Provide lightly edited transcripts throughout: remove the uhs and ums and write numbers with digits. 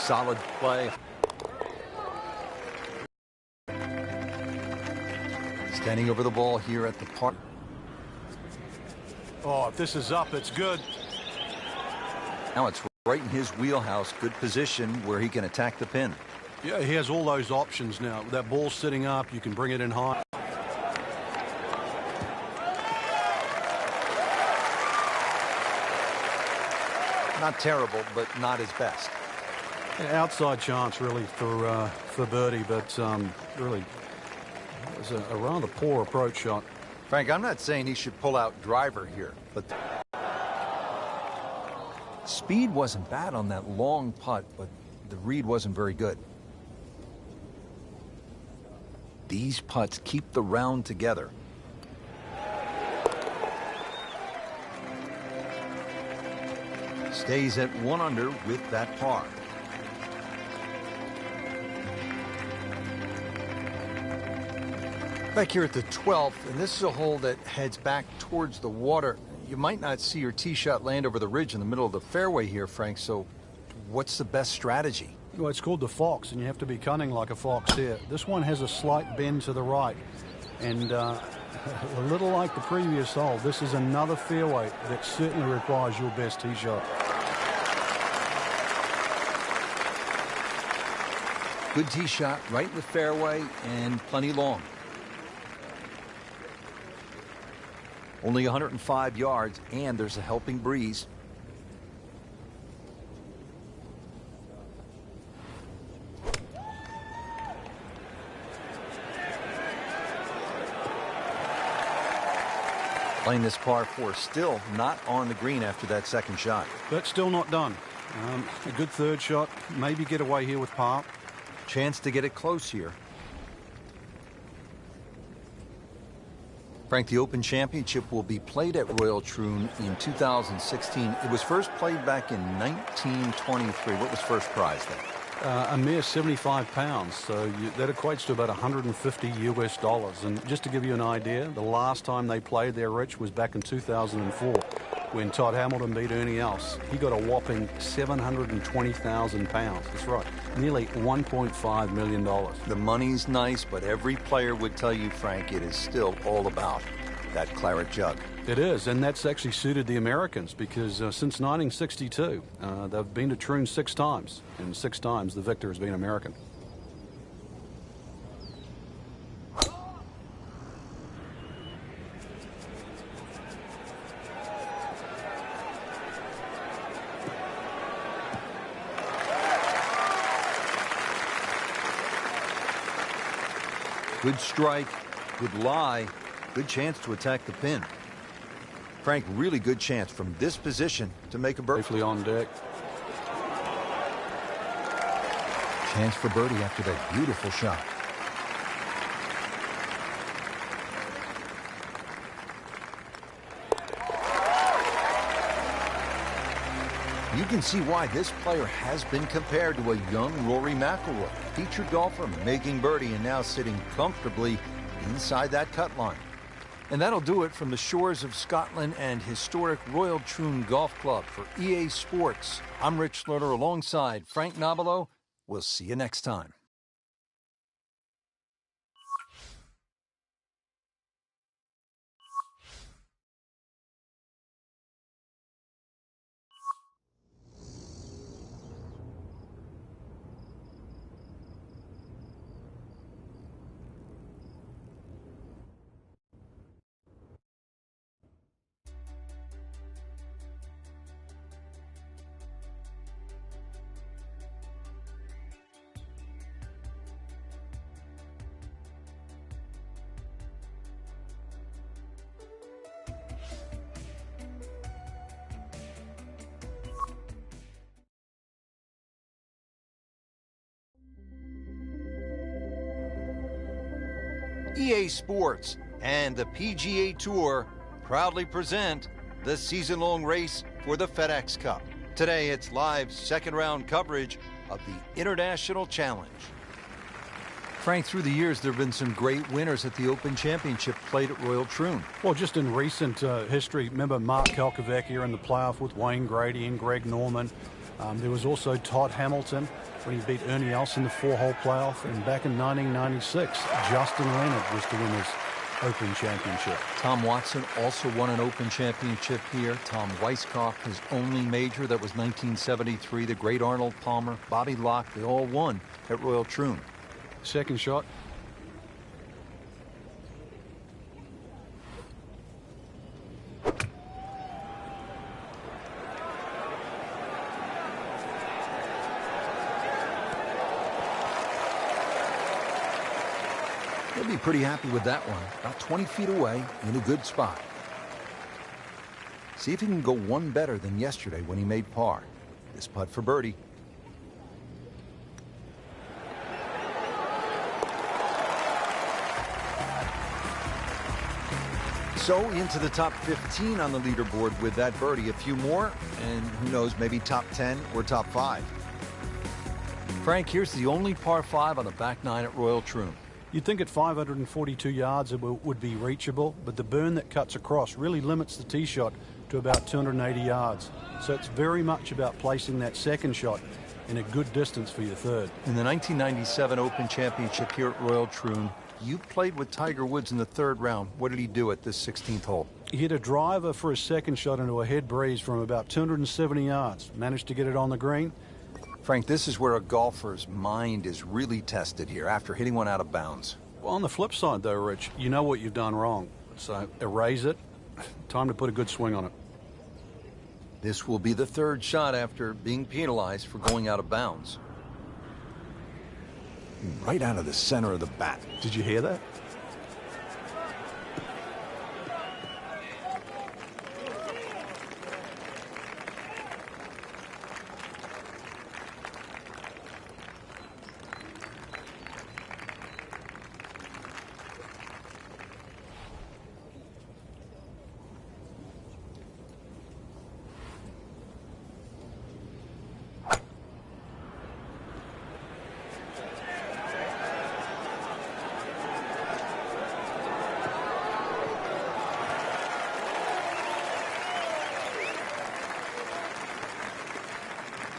solid play. Standing over the ball here at the park. Oh, if this is up, it's good. Now it's right in his wheelhouse. Good position where he can attack the pin. Yeah, he has all those options now. With that ball sitting up, you can bring it in high. Not terrible, but not his best. Outside chance, really, for birdie, but really, it was a rather poor approach shot. Frank, I'm not saying he should pull out driver here, but speed wasn't bad on that long putt, but the read wasn't very good. These putts keep the round together. Stays at 1 under with that par. Back here at the 12th, and this is a hole that heads back towards the water. You might not see your tee shot land over the ridge in the middle of the fairway here, Frank, so what's the best strategy? Well, it's called the fox, and you have to be cunning like a fox here. This one has a slight bend to the right, and a little like the previous hole, this is another fairway that certainly requires your best tee shot. Good tee shot right in the fairway and plenty long. Only 105 yards, and there's a helping breeze. Playing this par 4, still not on the green after that second shot. But still not done. A good third shot, maybe get away here with par. Chance to get it close here. Frank, the Open Championship will be played at Royal Troon in 2016. It was first played back in 1923. What was first prize then? A mere 75 pounds, so that equates to about $150 US. And just to give you an idea, the last time they played there, Rich, was back in 2004 when Todd Hamilton beat Ernie Els. He got a whopping 720,000 pounds. That's right, nearly $1.5 million. The money's nice, but every player would tell you, Frank, it is still all about that claret jug. It is, and that's actually suited the Americans because since 1962, they've been to Troon 6 times, and 6 times the victor has been American. Good strike, good lie, good chance to attack the pin. Frank, really good chance from this position to make a birdie. Safely on deck. Chance for birdie after that beautiful shot. You can see why this player has been compared to a young Rory McIlroy, featured golfer making birdie and now sitting comfortably inside that cut line. And that'll do it from the shores of Scotland and historic Royal Troon Golf Club. For EA Sports, I'm Rich Slaughter alongside Frank Nobilo. We'll see you next time. EA Sports and the PGA Tour proudly present the season-long race for the FedEx Cup. Today, it's live second-round coverage of the International Challenge. Frank, through the years, there have been some great winners at the Open Championship played at Royal Troon. Well, just in recent history, remember Mark Kalkovec here in the playoff with Wayne Grady and Greg Norman. There was also Todd Hamilton when he beat Ernie Els in the 4-hole playoff. And back in 1996, Justin Leonard was to win his Open Championship. Tom Watson also won an Open Championship here. Tom Weiskopf, his only major, that was 1973. The great Arnold Palmer, Bobby Locke, they all won at Royal Troon. Second shot. He'll be pretty happy with that one. About 20 feet away, in a good spot. See if he can go one better than yesterday when he made par. This putt for birdie. So into the top 15 on the leaderboard with that birdie. A few more, and who knows, maybe top 10 or top 5. Frank, here's the only par 5 on the back 9 at Royal Troon. You'd think at 542 yards it would be reachable, but the burn that cuts across really limits the tee shot to about 280 yards. So it's very much about placing that second shot in a good distance for your third. In the 1997 Open Championship here at Royal Troon, you played with Tiger Woods in the 3rd round. What did he do at this 16th hole? He hit a driver for his second shot into a head breeze from about 270 yards. Managed to get it on the green. Frank, this is where a golfer's mind is really tested here after hitting one out of bounds. Well, on the flip side, though, Rich, you know what you've done wrong. So erase it. Time to put a good swing on it. This will be the 3rd shot after being penalized for going out of bounds. Right out of the center of the bat. Did you hear that?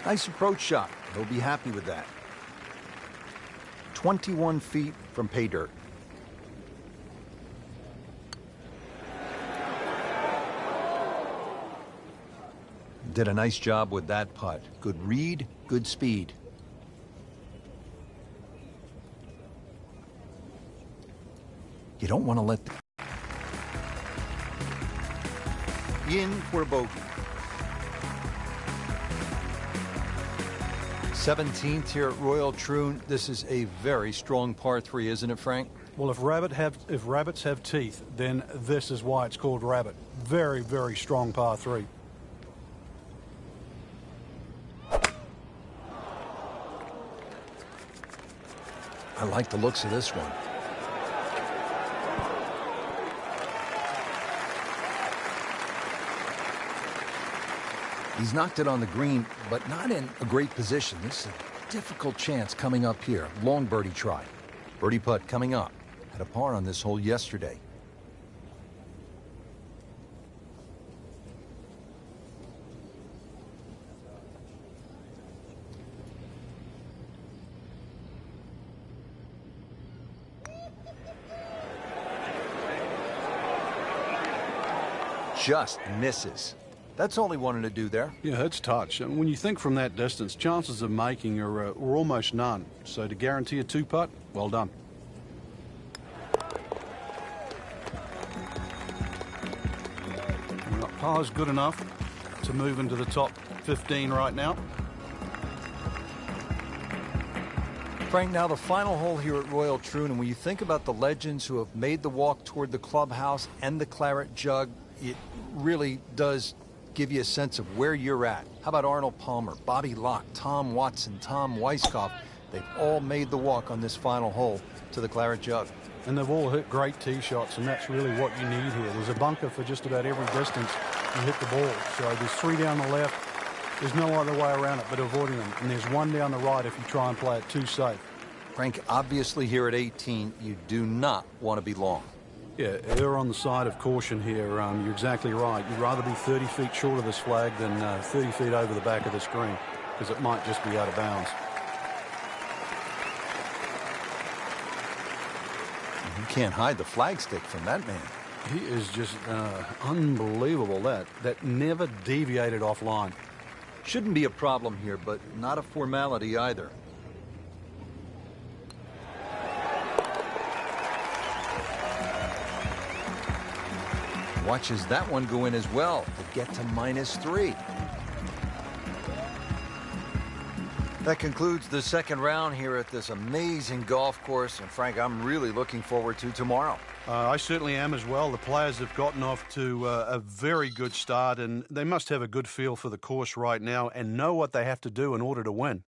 Nice approach shot. He'll be happy with that. 21 feet from pay dirt. Did a nice job with that putt. Good read, good speed. You don't want to let in for a bogey. 17th here at Royal Troon. This is a very strong par 3, isn't it, Frank? Well, if rabbits have teeth, then this is why it's called rabbit. Very, very strong par 3. I like the looks of this one. He's knocked it on the green, but not in a great position. This is a difficult chance coming up here. Long birdie try. Birdie putt coming up. Had a par on this hole yesterday. Just misses. That's all he wanted to do there. Yeah, it's touch. And when you think from that distance, chances of making are almost none. So to guarantee a 2-putt, well done. Well, par's good enough to move into the top 15 right now. Frank, now the final hole here at Royal Troon, and when you think about the legends who have made the walk toward the clubhouse and the claret jug, it really does give you a sense of where you're at. How about Arnold Palmer, Bobby Locke, Tom Watson, Tom Weiskopf? They've all made the walk on this final hole to the claret jug. And they've all hit great tee shots, and that's really what you need here. There's a bunker for just about every distance you hit the ball. So there's 3 down the left. There's no other way around it but avoiding them. And there's 1 down the right if you try and play it too safe. Frank, obviously here at 18, you do not want to be long. Yeah, err on the side of caution here. You're exactly right. You'd rather be 30 feet short of this flag than 30 feet over the back of the screen. because it might just be out of bounds. You can't hide the flagstick from that man. He is just unbelievable. That never deviated offline. Shouldn't be a problem here, but not a formality either. Watches that one go in as well to get to -3. That concludes the second round here at this amazing golf course. And Frank, I'm really looking forward to tomorrow. I certainly am as well. The players have gotten off to a very good start, and they must have a good feel for the course right now and know what they have to do in order to win.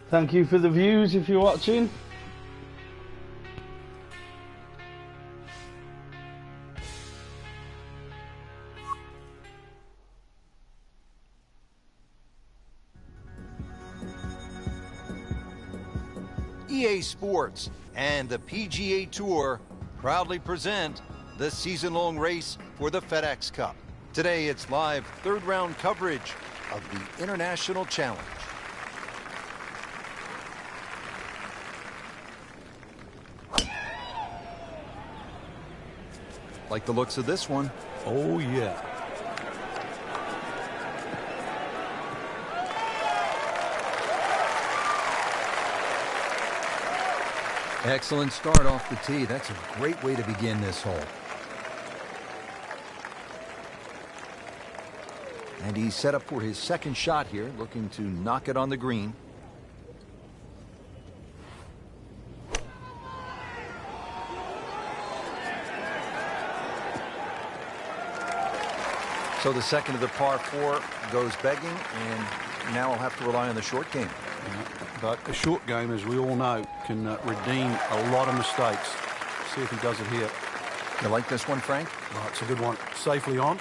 Thank you for the views if you're watching. EA Sports and the PGA Tour proudly present the season-long race for the FedEx Cup. Today it's live third-round coverage of the International Challenge. Like the looks of this one. Oh, yeah. Excellent start off the tee. That's a great way to begin this hole. And he's set up for his second shot here, looking to knock it on the green. So the second of the par 4 goes begging, and now I'll have to rely on the short game. But a short game, as we all know, can redeem a lot of mistakes. See if he does it here. You like this one, Frank? Oh, it's a good one. Safely on.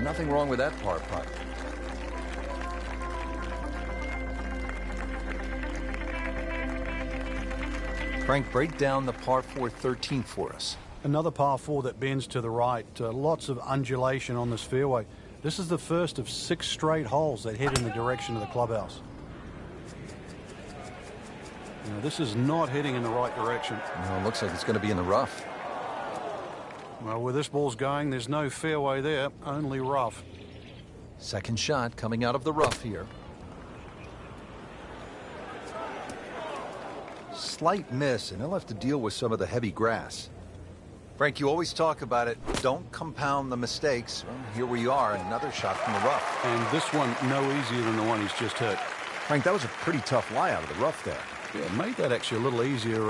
Nothing wrong with that par putt. Frank, break down the par 4 13 for us. Another par 4 that bends to the right. Lots of undulation on this fairway. This is the first of 6 straight holes that head in the direction of the clubhouse. Now, this is not heading in the right direction. No, it looks like it's going to be in the rough. Well, where this ball's going, there's no fairway there, only rough. Second shot coming out of the rough here. Slight miss, and he'll have to deal with some of the heavy grass. Frank, you always talk about it. Don't compound the mistakes. Well, here we are, another shot from the rough. And this one no easier than the one he's just hit. Frank, that was a pretty tough lie out of the rough there. Yeah, it made that actually a little easier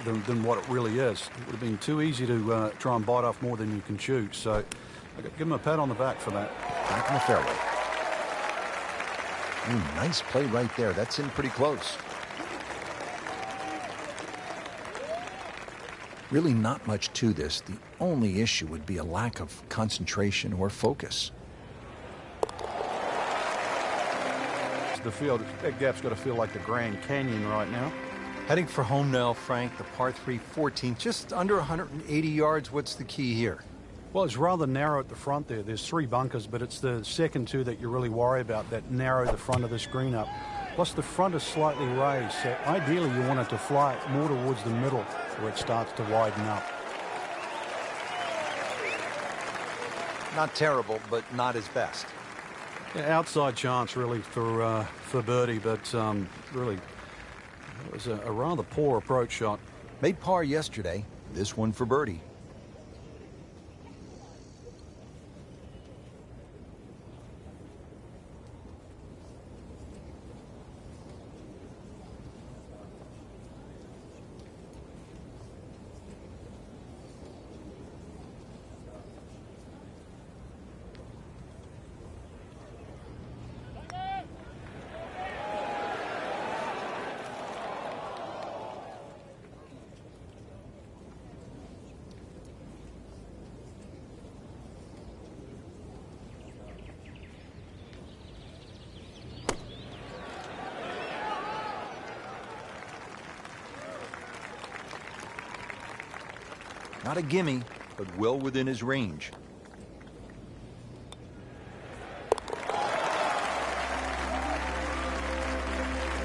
than what it really is. It would have been too easy to try and bite off more than you can chew. So I got to give him a pat on the back for that. Back in the fairway. Ooh, nice play right there. That's in pretty close. Really not much to this. The only issue would be a lack of concentration or focus. The field, that gap's got to feel like the Grand Canyon right now. Heading for home now, Frank. The par 3 14, just under 180 yards. What's the key here? Well, it's rather narrow at the front there. There's 3 bunkers, but it's the second 2 that you really worry about that narrow the front of this green up. Plus, the front is slightly raised, so ideally you want it to fly more towards the middle where it starts to widen up. Not terrible, but not his best. Yeah, outside chance really for birdie, but really it was a rather poor approach shot. Made par yesterday. This one for birdie. Not a gimme, but well within his range.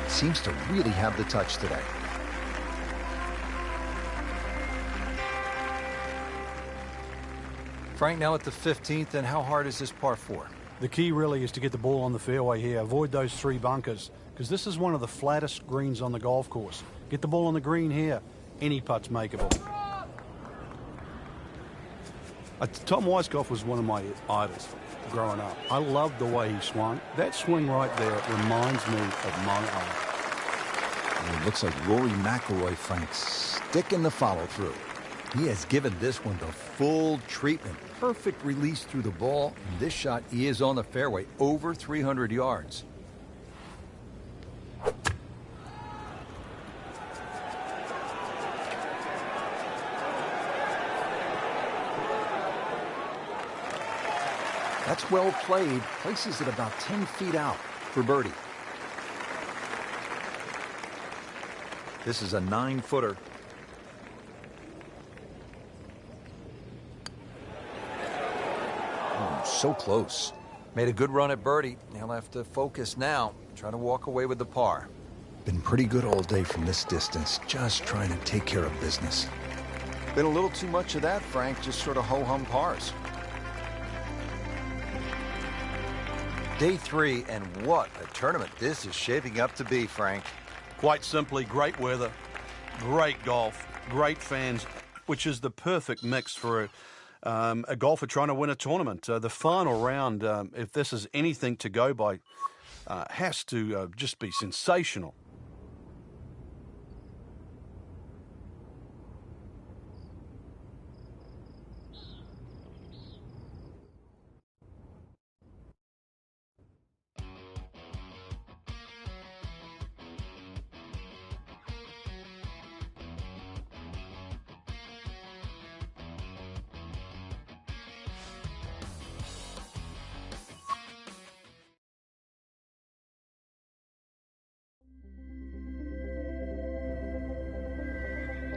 Seems to really have the touch today. Frank, now at the 15th, and how hard is this par 4? The key really is to get the ball on the fairway here. Avoid those 3 bunkers, because this is one of the flattest greens on the golf course. Get the ball on the green here. Any putt's makeable. Tom Weiskopf was one of my idols growing up. I loved the way he swung. That swing right there reminds me of my own. It looks like Rory McIlroy, Frank, sticking the follow-through. He has given this one the full treatment. Perfect release through the ball. And this shot is on the fairway, over 300 yards. That's well played. Places it about 10 feet out for birdie. This is a 9-footer. Oh, so close. Made a good run at birdie. He'll have to focus now. Try to walk away with the par. Been pretty good all day from this distance. Just trying to take care of business. Been a little too much of that, Frank. Just sort of ho-hum pars. Day 3, and what a tournament this is shaping up to be, Frank. Quite simply, great weather, great golf, great fans, which is the perfect mix for a golfer trying to win a tournament. The final round, if this is anything to go by, has to just be sensational.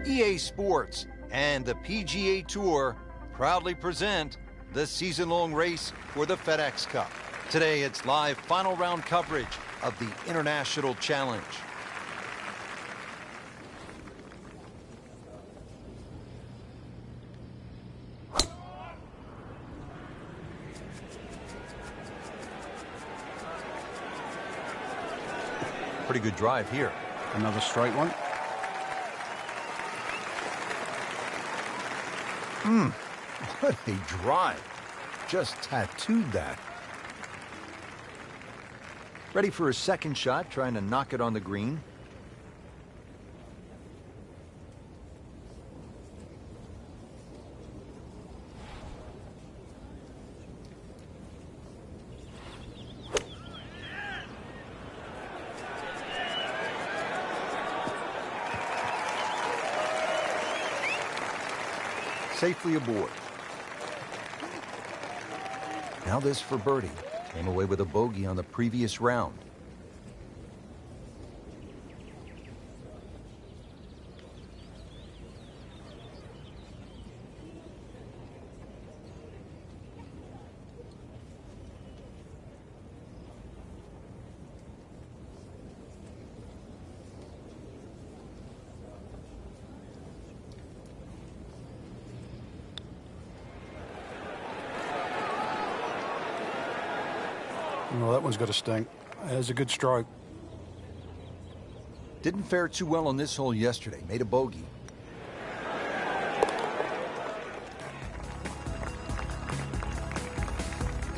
EA Sports and the PGA Tour proudly present the season-long race for the FedEx Cup. Today, it's live final round coverage of the International Challenge. Pretty good drive here. Another straight one. What a drive. Just tattooed that. Ready for a second shot, trying to knock it on the green. Safely aboard. Now this for birdie. Came away with a bogey on the previous round. Well, that one's got a stink. There's a good stroke. Didn't fare too well on this hole yesterday. Made a bogey.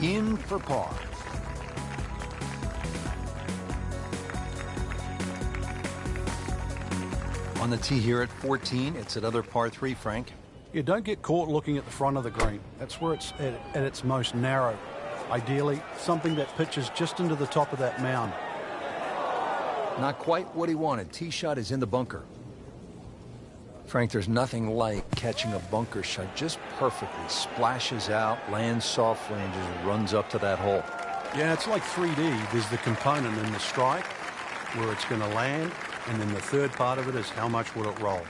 In for par. On the tee here at 14, it's another par 3, Frank. You don't get caught looking at the front of the green. That's where it's at its most narrow. Ideally, something that pitches just into the top of that mound. Not quite what he wanted. Tee shot is in the bunker. Frank, there's nothing like catching a bunker shot just perfectly. Splashes out, lands softly, and just runs up to that hole. Yeah, it's like 3D. There's the component in the strike where it's going to land, and then the third part of it is how much will it roll.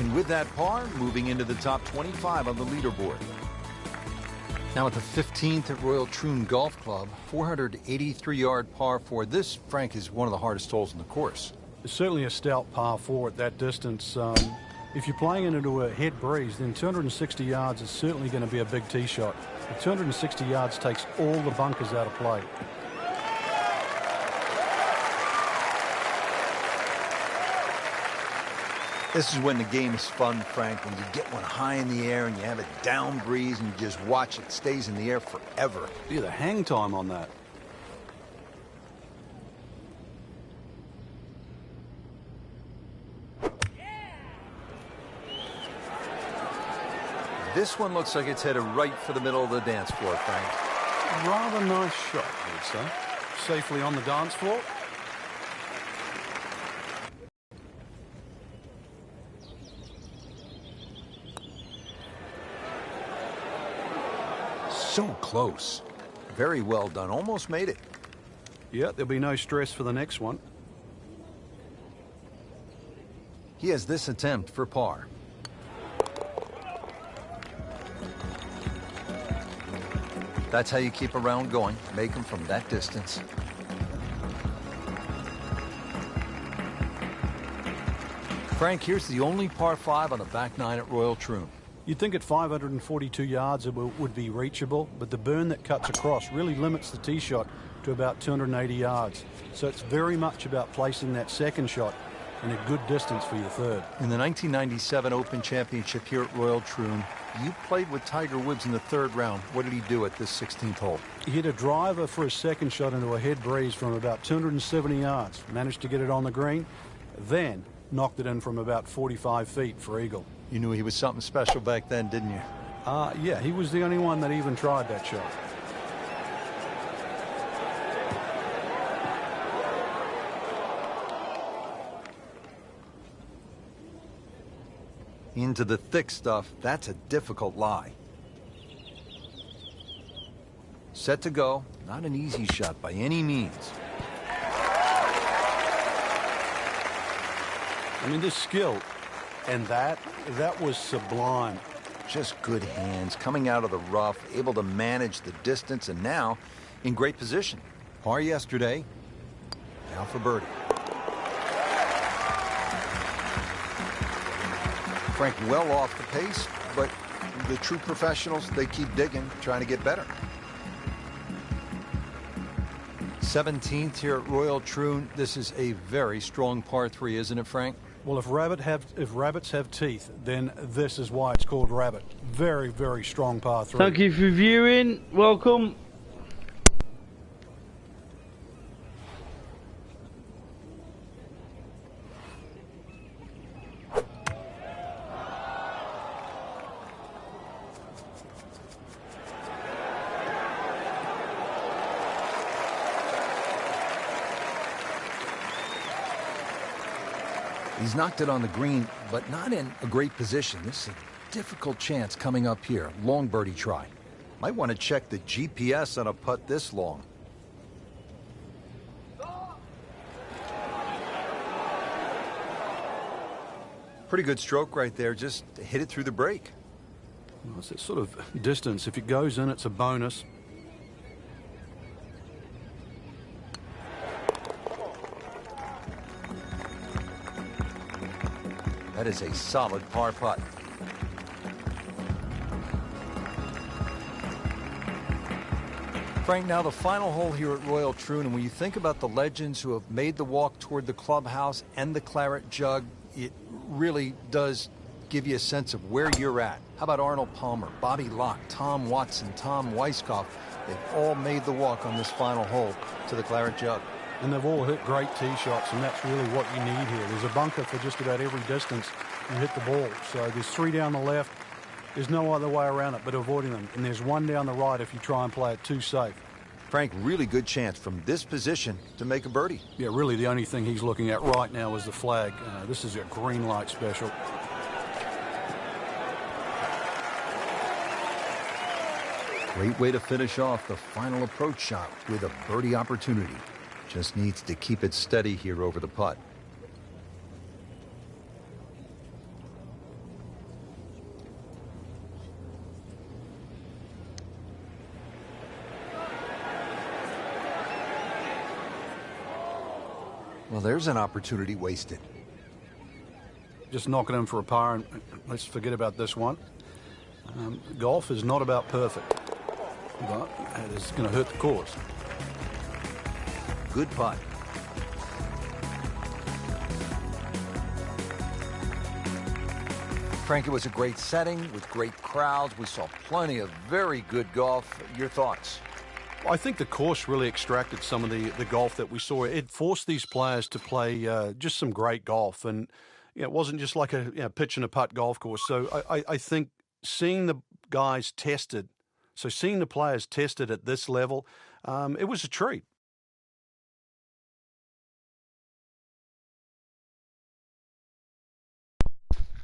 And with that par, moving into the top 25 on the leaderboard. Now at the 15th at Royal Troon Golf Club, 483-yard par 4. This, Frank, is one of the hardest holes in the course. It's certainly a stout par 4 at that distance. If you're playing it into a head breeze, then 260 yards is certainly going to be a big tee shot. But 260 yards takes all the bunkers out of play. This is when the game is fun, Frank, when you get one high in the air and you have a down breeze and you just watch it. Stays in the air forever. Yeah, the hang time on that. This one looks like it's headed right for the middle of the dance floor, Frank. Rather nice shot, I would say. Safely on the dance floor. So close. Very well done. Almost made it. Yeah, there'll be no stress for the next one. He has this attempt for par. That's how you keep a round going. Make them from that distance. Frank, here's the only par 5 on the back 9 at Royal Troon. You'd think at 542 yards it would be reachable, but the burn that cuts across really limits the tee shot to about 280 yards. So it's very much about placing that second shot in a good distance for your third. In the 1997 Open Championship here at Royal Troon, you played with Tiger Woods in the 3rd round. What did he do at this 16th hole? He hit a driver for his second shot into a head breeze from about 270 yards. Managed to get it on the green, then knocked it in from about 45 feet for eagle. You knew he was something special back then, didn't you? Yeah, he was the only one that even tried that shot. Into the thick stuff. That's a difficult lie. Set to go. Not an easy shot by any means. I mean, this skill and that was sublime. Just good hands, coming out of the rough, able to manage the distance, and now in great position. Par yesterday, now for birdie. Frank well off the pace, but the true professionals, they keep digging, trying to get better. 17th here at Royal Troon. This is a very strong par 3, isn't it, Frank? Well, if rabbits have teeth, then this is why it's called rabbit. Very, very strong par 3. Thank you for viewing. Welcome. He's knocked it on the green, but not in a great position. This is a difficult chance coming up here. Long birdie try. Might want to check the GPS on a putt this long. Pretty good stroke right there. Just hit it through the break. Well, it's that sort of distance. If it goes in, it's a bonus. That is a solid par putt. Frank, now the final hole here at Royal Troon, and when you think about the legends who have made the walk toward the clubhouse and the claret jug, it really does give you a sense of where you're at. How about Arnold Palmer, Bobby Locke, Tom Watson, Tom Weiskopf? They've all made the walk on this final hole to the claret jug. And they've all hit great tee shots, and that's really what you need here. There's a bunker for just about every distance you hit the ball. So there's 3 down the left. There's no other way around it but avoiding them. And there's 1 down the right if you try and play it too safe. Frank, really good chance from this position to make a birdie. Yeah, really the only thing he's looking at right now is the flag. This is a green light special. Great way to finish off the final approach shot with a birdie opportunity. Just needs to keep it steady here over the putt. Well, there's an opportunity wasted. Just knock it in for a par, and let's forget about this one. Golf is not about perfect, but it is going to hurt the course. Good putt. Frank, it was a great setting with great crowds. We saw plenty of very good golf. Your thoughts? Well, I think the course really extracted some of the golf that we saw. It forced these players to play just some great golf, and it wasn't just like a pitch and a putt golf course. So I think seeing the guys tested, seeing the players tested at this level, it was a treat.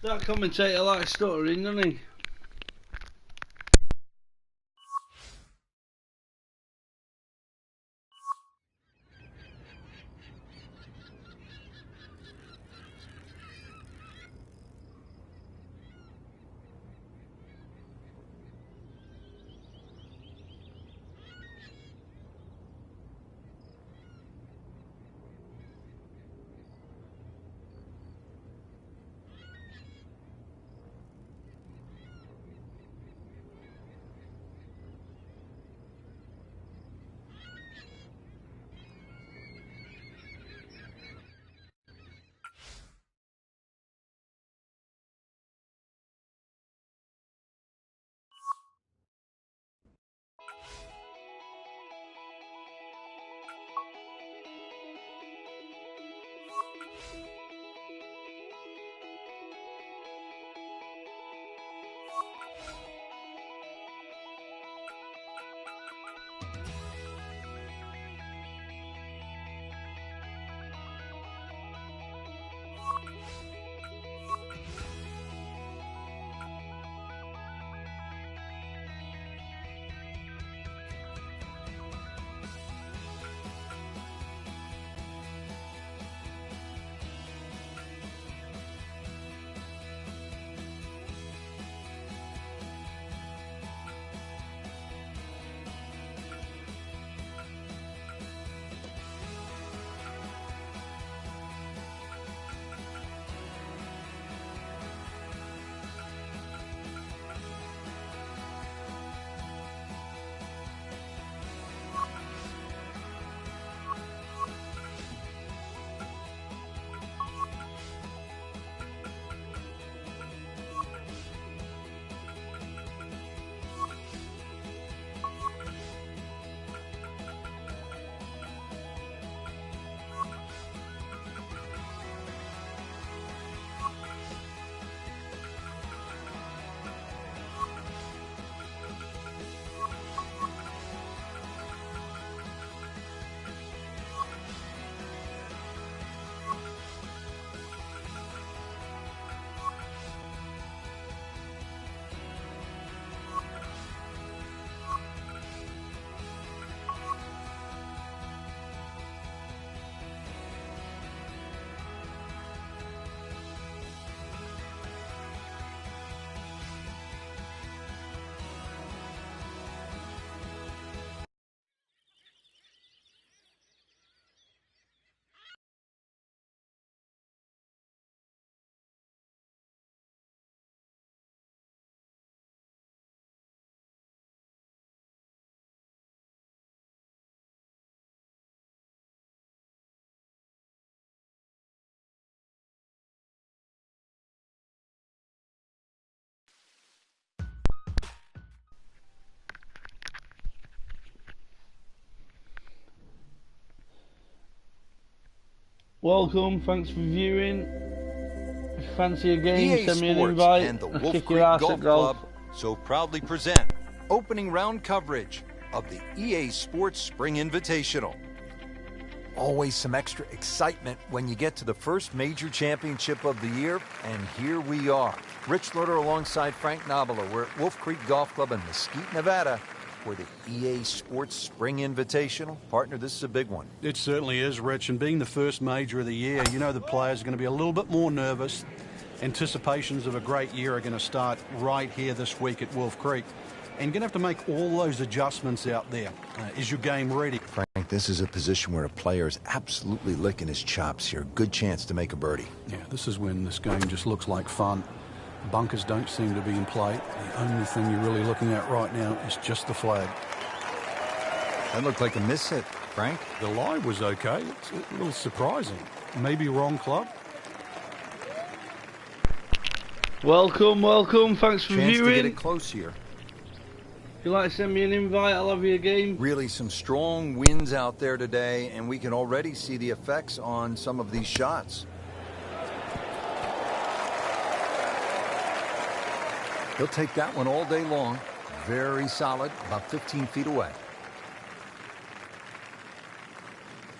That commentator likes stuttering, doesn't he? Welcome, thanks for viewing. If you fancy a game, EA send me an Sports invite. and the I'll Wolf kick Creek your ass Golf at golf. Club so proudly present opening round coverage of the EA Sports Spring Invitational. Always some extra excitement when you get to the first major championship of the year, and here we are. Rich Loader alongside Frank Nobilo. We're at Wolf Creek Golf Club in Mesquite, Nevada, for the EA Sports Spring Invitational. Partner, this is a big one. It certainly is, Rich, and being the first major of the year, you know the players are going to be a little bit more nervous. Anticipations of a great year are going to start right here this week at Wolf Creek. And you're going to have to make all those adjustments out there. Is your game ready? Frank, Frank, this is a position where a player is absolutely licking his chops here. Good chance to make a birdie. Yeah, this is when this game just looks like fun. Bunkers don't seem to be in play. The only thing you're really looking at right now is just the flag. That looked like a miss hit, Frank. The lie was okay. It's a little surprising. Maybe wrong club. Welcome, welcome. Thanks for Chance viewing. to get it close here. If you'd like to send me an invite, I'll have you a game. Really some strong winds out there today, and we can already see the effects on some of these shots. He'll take that one all day long. Very solid, about 15 feet away.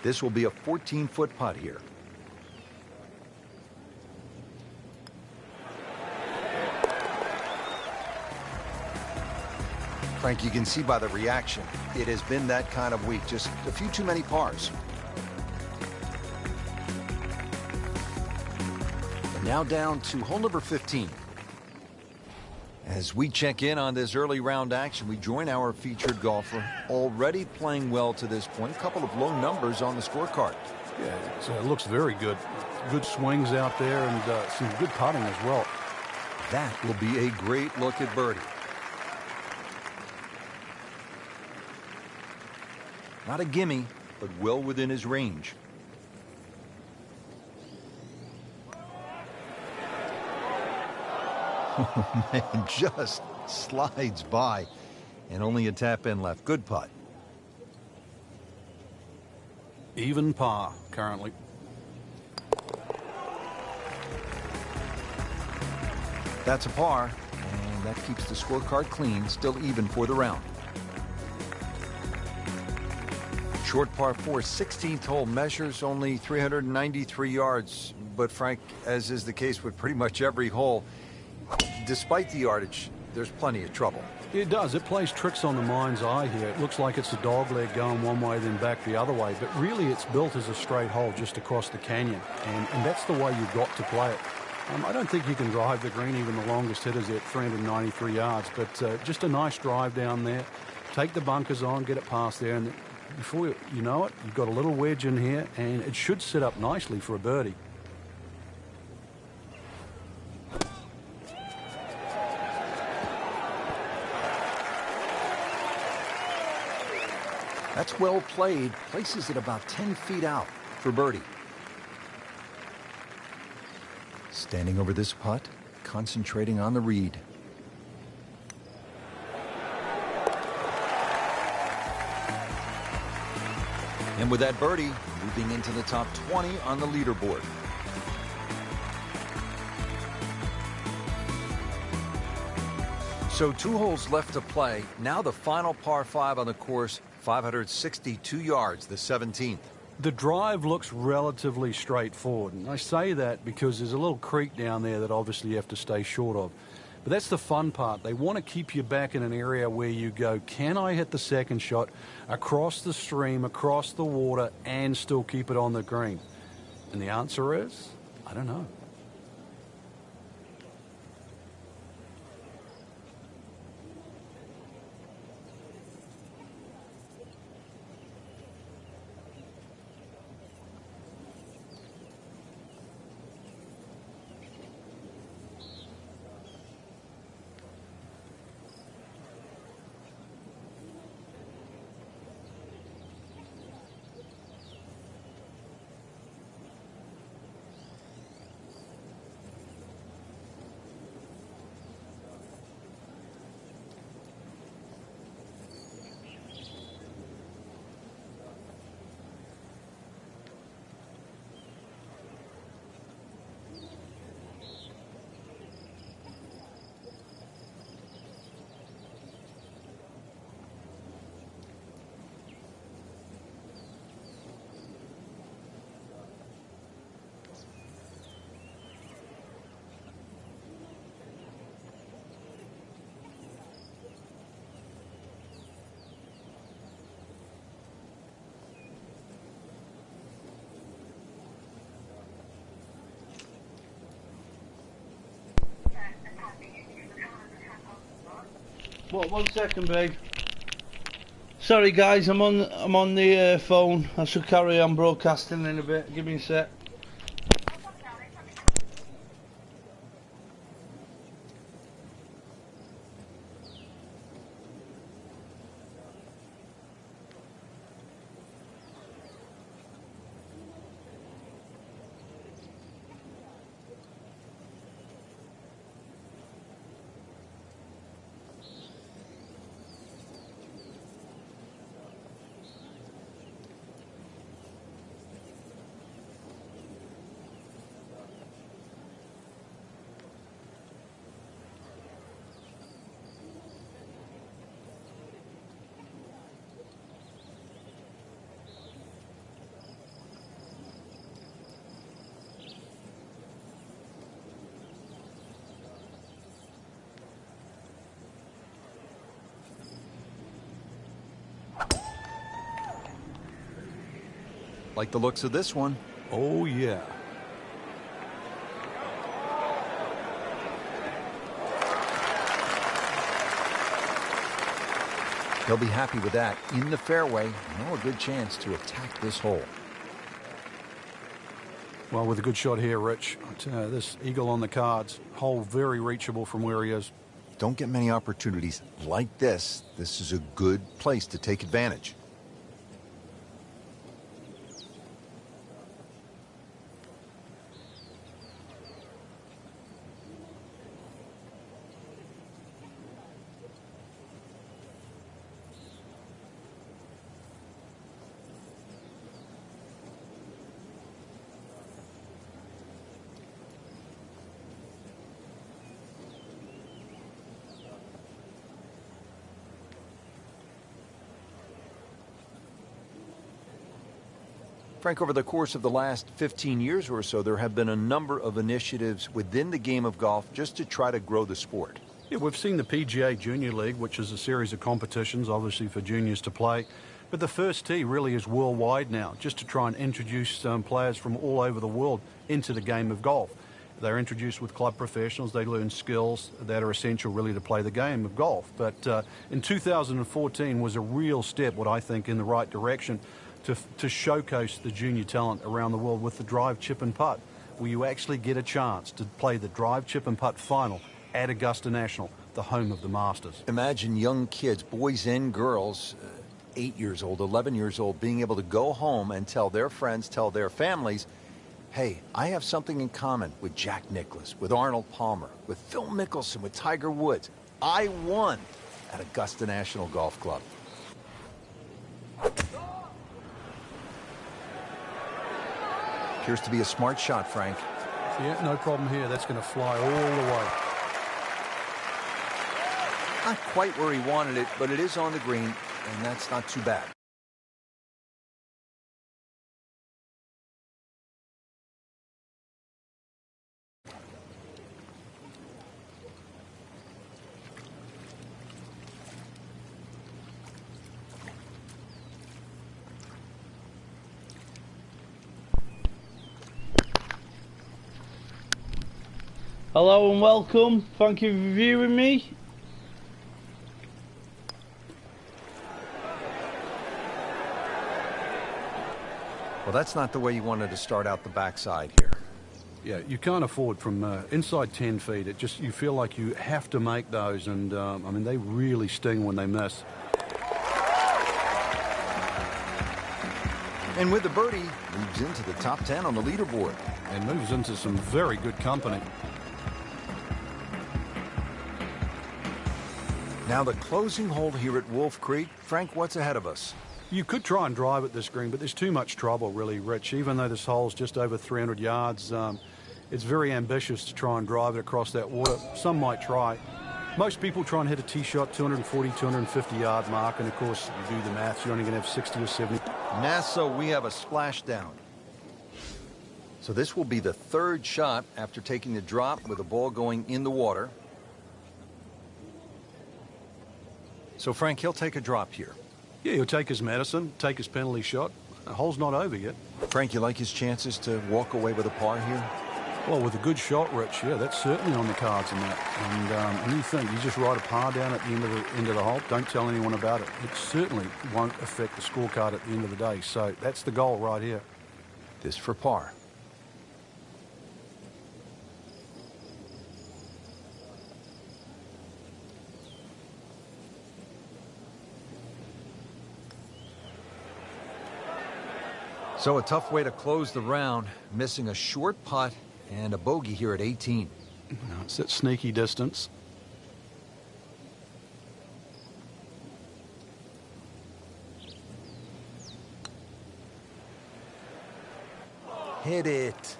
This will be a 14-foot putt here. Frank, you can see by the reaction, it has been that kind of week. Just a few too many pars. And now down to hole number 15. As we check in on this early round action, we join our featured golfer, already playing well to this point. A couple of low numbers on the scorecard. Yeah, it looks very good. Good swings out there and some good putting as well. That will be a great look at birdie. Not a gimme, but well within his range. Oh, man, just slides by. And only a tap in left. Good putt. Even par currently. That's a par, and that keeps the scorecard clean, still even for the round. Short par 4, 16th hole, measures only 393 yards. But Frank, as is the case with pretty much every hole, despite the yardage, there's plenty of trouble. It does. It plays tricks on the mind's eye here. It looks like it's a dog leg going one way, then back the other way. But really, it's built as a straight hole just across the canyon. And that's the way you've got to play it. I don't think you can drive the green, even the longest hitters at 393 yards. But just a nice drive down there. Take the bunkers on, get it past there, and before you know it, you've got a little wedge in here, and it should sit up nicely for a birdie. That's well played. Places it about 10 feet out for birdie. Standing over this putt, concentrating on the read. And with that birdie, moving into the top 20 on the leaderboard. So 2 holes left to play. Now the final par 5 on the course, 562 yards, the 17th. The drive looks relatively straightforward. And I say that because there's a little creek down there that obviously you have to stay short of. But that's the fun part. They want to keep you back in an area where you go, can I hit the second shot across the stream, across the water, and still keep it on the green? And the answer is, I don't know. What, 1 second, babe. Sorry guys, I'm on the phone. I should carry on broadcasting in a bit. Give me a sec. Like the looks of this one. Oh, yeah. He'll be happy with that. In the fairway, now a good chance to attack this hole. Well, with a good shot here, Rich, I tell you, this eagle on the cards, hole very reachable from where he is. Don't get many opportunities like this. This is a good place to take advantage. Frank, over the course of the last 15 years or so, there have been a number of initiatives within the game of golf just to try to grow the sport. Yeah, we've seen the PGA Junior League, which is a series of competitions, obviously, for juniors to play. But the first tee really is worldwide now, just to try and introduce players from all over the world into the game of golf. They're introduced with club professionals. They learn skills that are essential really to play the game of golf. But in 2014 was a real step, what I think, in the right direction to showcase the junior talent around the world with the drive, chip and putt, where you actually get a chance to play the drive, chip and putt final at Augusta National, the home of the Masters. Imagine young kids, boys and girls, 8 years old, 11 years old, being able to go home and tell their friends, tell their families, hey, I have something in common with Jack Nicklaus, with Arnold Palmer, with Phil Mickelson, with Tiger Woods. I won at Augusta National Golf Club. Appears to be a smart shot, Frank. Yeah, no problem here. That's going to fly all the way. Not quite where he wanted it, but it is on the green, and that's not too bad. Hello and welcome. Thank you for viewing me. Well, that's not the way you wanted to start out the backside here. Yeah, you can't afford from inside 10 feet. It just, you feel like you have to make those, and I mean, they really sting when they miss. And with the birdie, moves into the top 10 on the leaderboard. And moves into some very good company. Now the closing hole here at Wolf Creek. Frank, what's ahead of us? You could try and drive at this green, but there's too much trouble, really, Rich. Even though this hole's just over 300 yards, it's very ambitious to try and drive it across that water. Some might try. Most people try and hit a tee shot 240, 250 yard mark, and of course, you do the maths, you're only going to have 60 or 70. NASA, we have a splashdown. So this will be the third shot after taking the drop with the ball going in the water. So, Frank, he'll take a drop here. Yeah, he'll take his medicine, take his penalty shot. The hole's not over yet. Frank, you like his chances to walk away with a par here? Well, with a good shot, Rich, yeah, that's certainly on the cards in that. And you think you just write a par down at the end of the hole, don't tell anyone about it. It certainly won't affect the scorecard at the end of the day. So that's the goal right here. This for par. So a tough way to close the round, missing a short putt and a bogey here at 18. No, it's that sneaky distance. Hit it.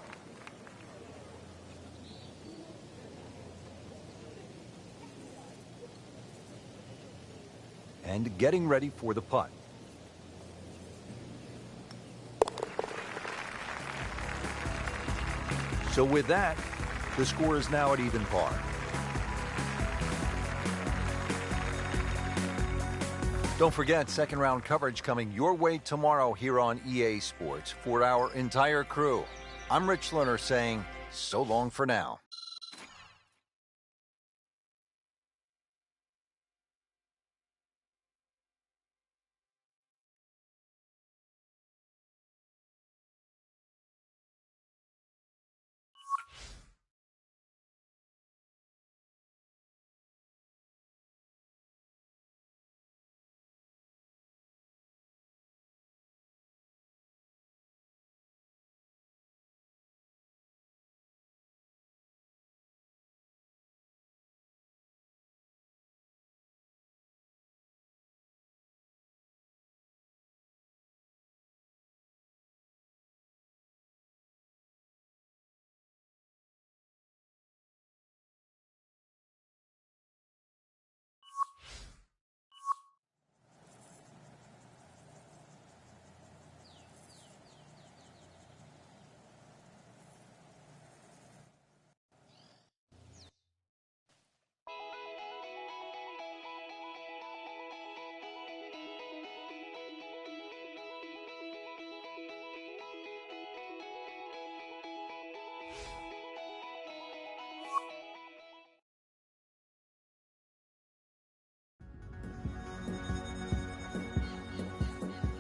And getting ready for the putt. So with that, the score is now at even par. Don't forget, second round coverage coming your way tomorrow here on EA Sports for our entire crew. I'm Rich Lerner saying so long for now.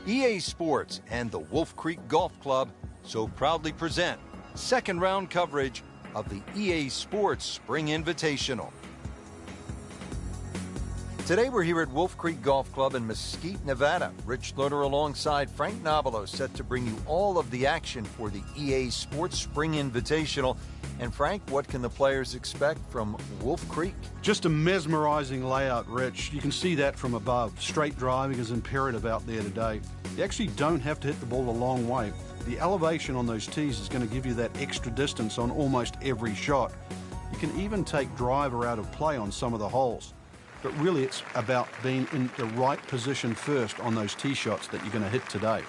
EA Sports and the Wolf Creek Golf Club so proudly present second round coverage of the EA Sports Spring Invitational. Today we're here at Wolf Creek Golf Club in Mesquite, Nevada. Rich Lerner alongside Frank Nobilo set to bring you all of the action for the EA Sports Spring Invitational. And Frank, what can the players expect from Wolf Creek? Just a mesmerizing layout, Rich. You can see that from above. Straight driving is imperative out there today. You actually don't have to hit the ball a long way. The elevation on those tees is going to give you that extra distance on almost every shot. You can even take driver out of play on some of the holes. But really it's about being in the right position first on those tee shots that you're going to hit today.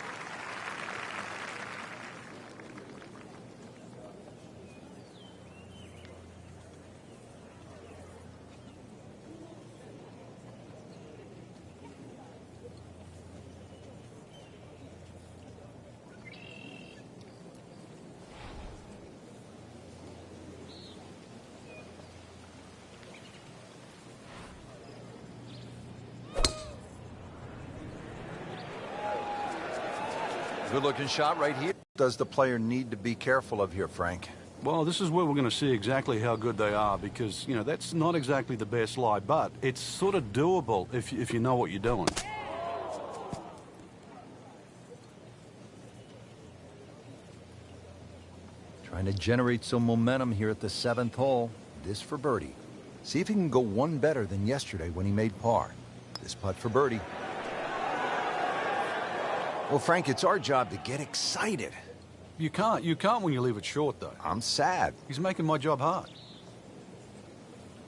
Good-looking shot right here. Does the player need to be careful of here, Frank? Well, this is where we're going to see exactly how good they are because, you know, that's not exactly the best lie, but it's sort of doable if you know what you're doing. Trying to generate some momentum here at the 7th hole. This for birdie. See if he can go one better than yesterday when he made par. This putt for birdie. Well, Frank, it's our job to get excited. You can't when you leave it short, though. I'm sad. He's making my job hard.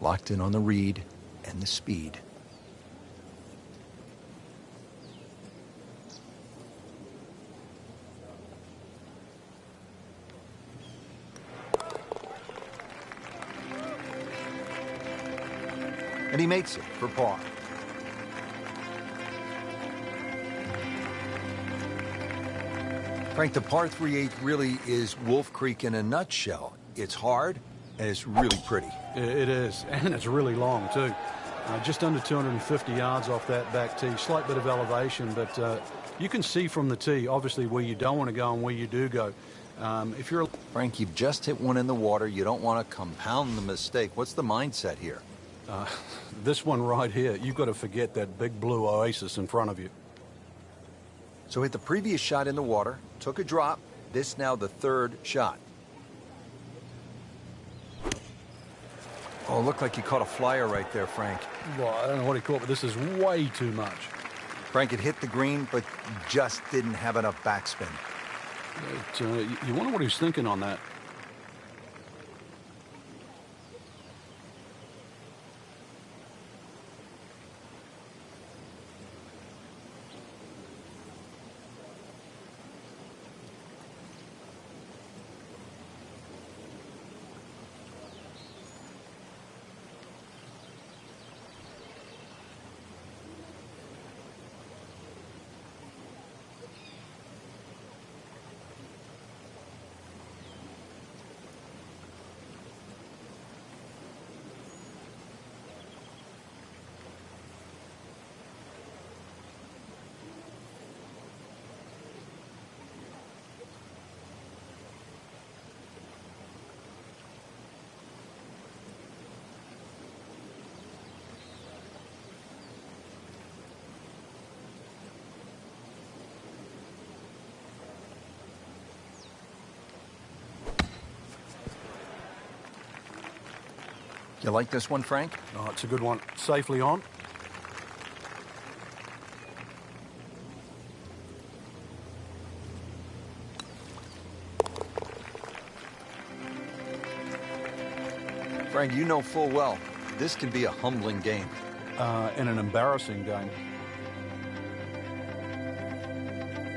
Locked in on the read and the speed. And he makes it for par. Frank, the par 3/8 really is Wolf Creek in a nutshell. it's hard, and it's really pretty. It is, and it's really long, too. Just under 250 yards off that back tee. Slight bit of elevation, but you can see from the tee, obviously, where you don't want to go and where you do go. If you're... Frank, you've just hit one in the water. You don't want to compound the mistake. What's the mindset here? This one right here, you've got to forget that big blue oasis in front of you. So hit the previous shot in the water, took a drop. This now the third shot. Oh, looked like you caught a flyer right there, Frank. Well, I don't know what he caught, but this is way too much. Frank had hit the green, but just didn't have enough backspin. You wonder what he was thinking on that. You like this one, Frank? Oh, it's a good one. Safely on. Frank, you know full well, this can be a humbling game. And an embarrassing game.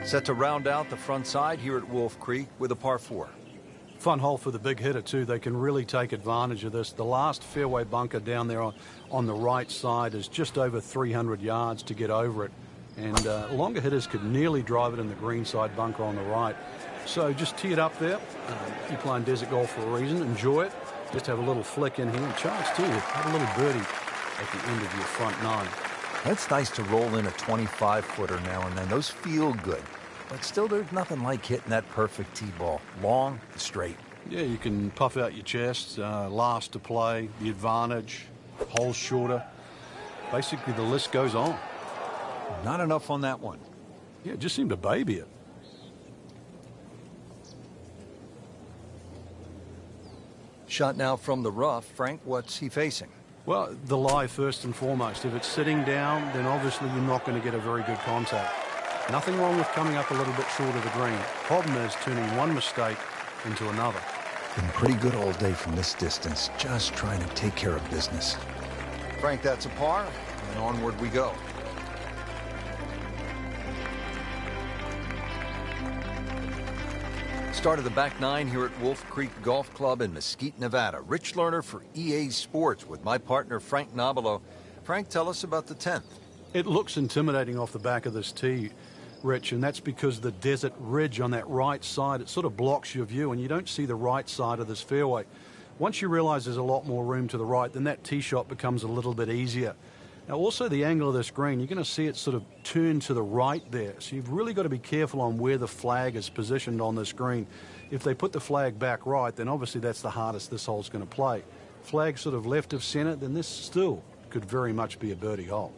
Set to round out the front side here at Wolf Creek with a par 4. Fun hole for the big hitter, too. They can really take advantage of this. The last fairway bunker down there on the right side is just over 300 yards to get over it. And longer hitters could nearly drive it in the green side bunker on the right. So just tee it up there. You're playing desert golf for a reason. Enjoy it. Just have a little flick in here. And chance, too, have a little birdie at the end of your front 9. It's nice to roll in a 25-footer now and then. Those feel good. But still, there's nothing like hitting that perfect tee ball. Long and straight. Yeah, you can puff out your chest, last to play, the advantage, holes shorter. Basically, the list goes on. Not enough on that one. Yeah, just seemed to baby it. Shot now from the rough. Frank, what's he facing? Well, the lie first and foremost. If it's sitting down, then obviously you're not going to get a very good contact. Nothing wrong with coming up a little bit short of the green. Problem is turning one mistake into another. Been pretty good all day from this distance, just trying to take care of business. Frank, that's a par, and onward we go. Start of the back 9 here at Wolf Creek Golf Club in Mesquite, Nevada. Rich Lerner for EA Sports with my partner Frank Nobilo. Frank, tell us about the 10th. It looks intimidating off the back of this tee, Rich, and that's because the desert ridge on that right side, it sort of blocks your view and you don't see the right side of this fairway. Once you realize there's a lot more room to the right, then that tee shot becomes a little bit easier. Now also the angle of this green, you're going to see it sort of turn to the right there. So you've really got to be careful on where the flag is positioned on this green. If they put the flag back right, then obviously that's the hardest this hole's going to play. Flag sort of left of center, then this still could very much be a birdie hole.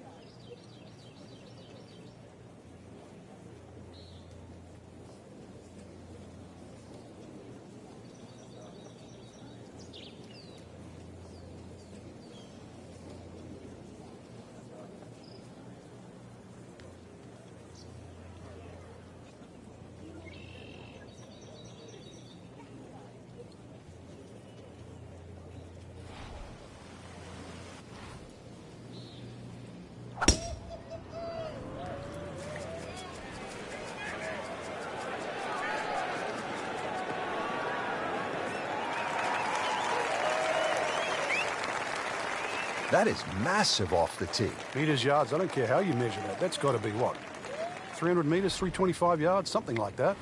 That is massive off the tee. Meters, yards, I don't care how you measure that. That's got to be what? 300 meters, 325 yards, something like that.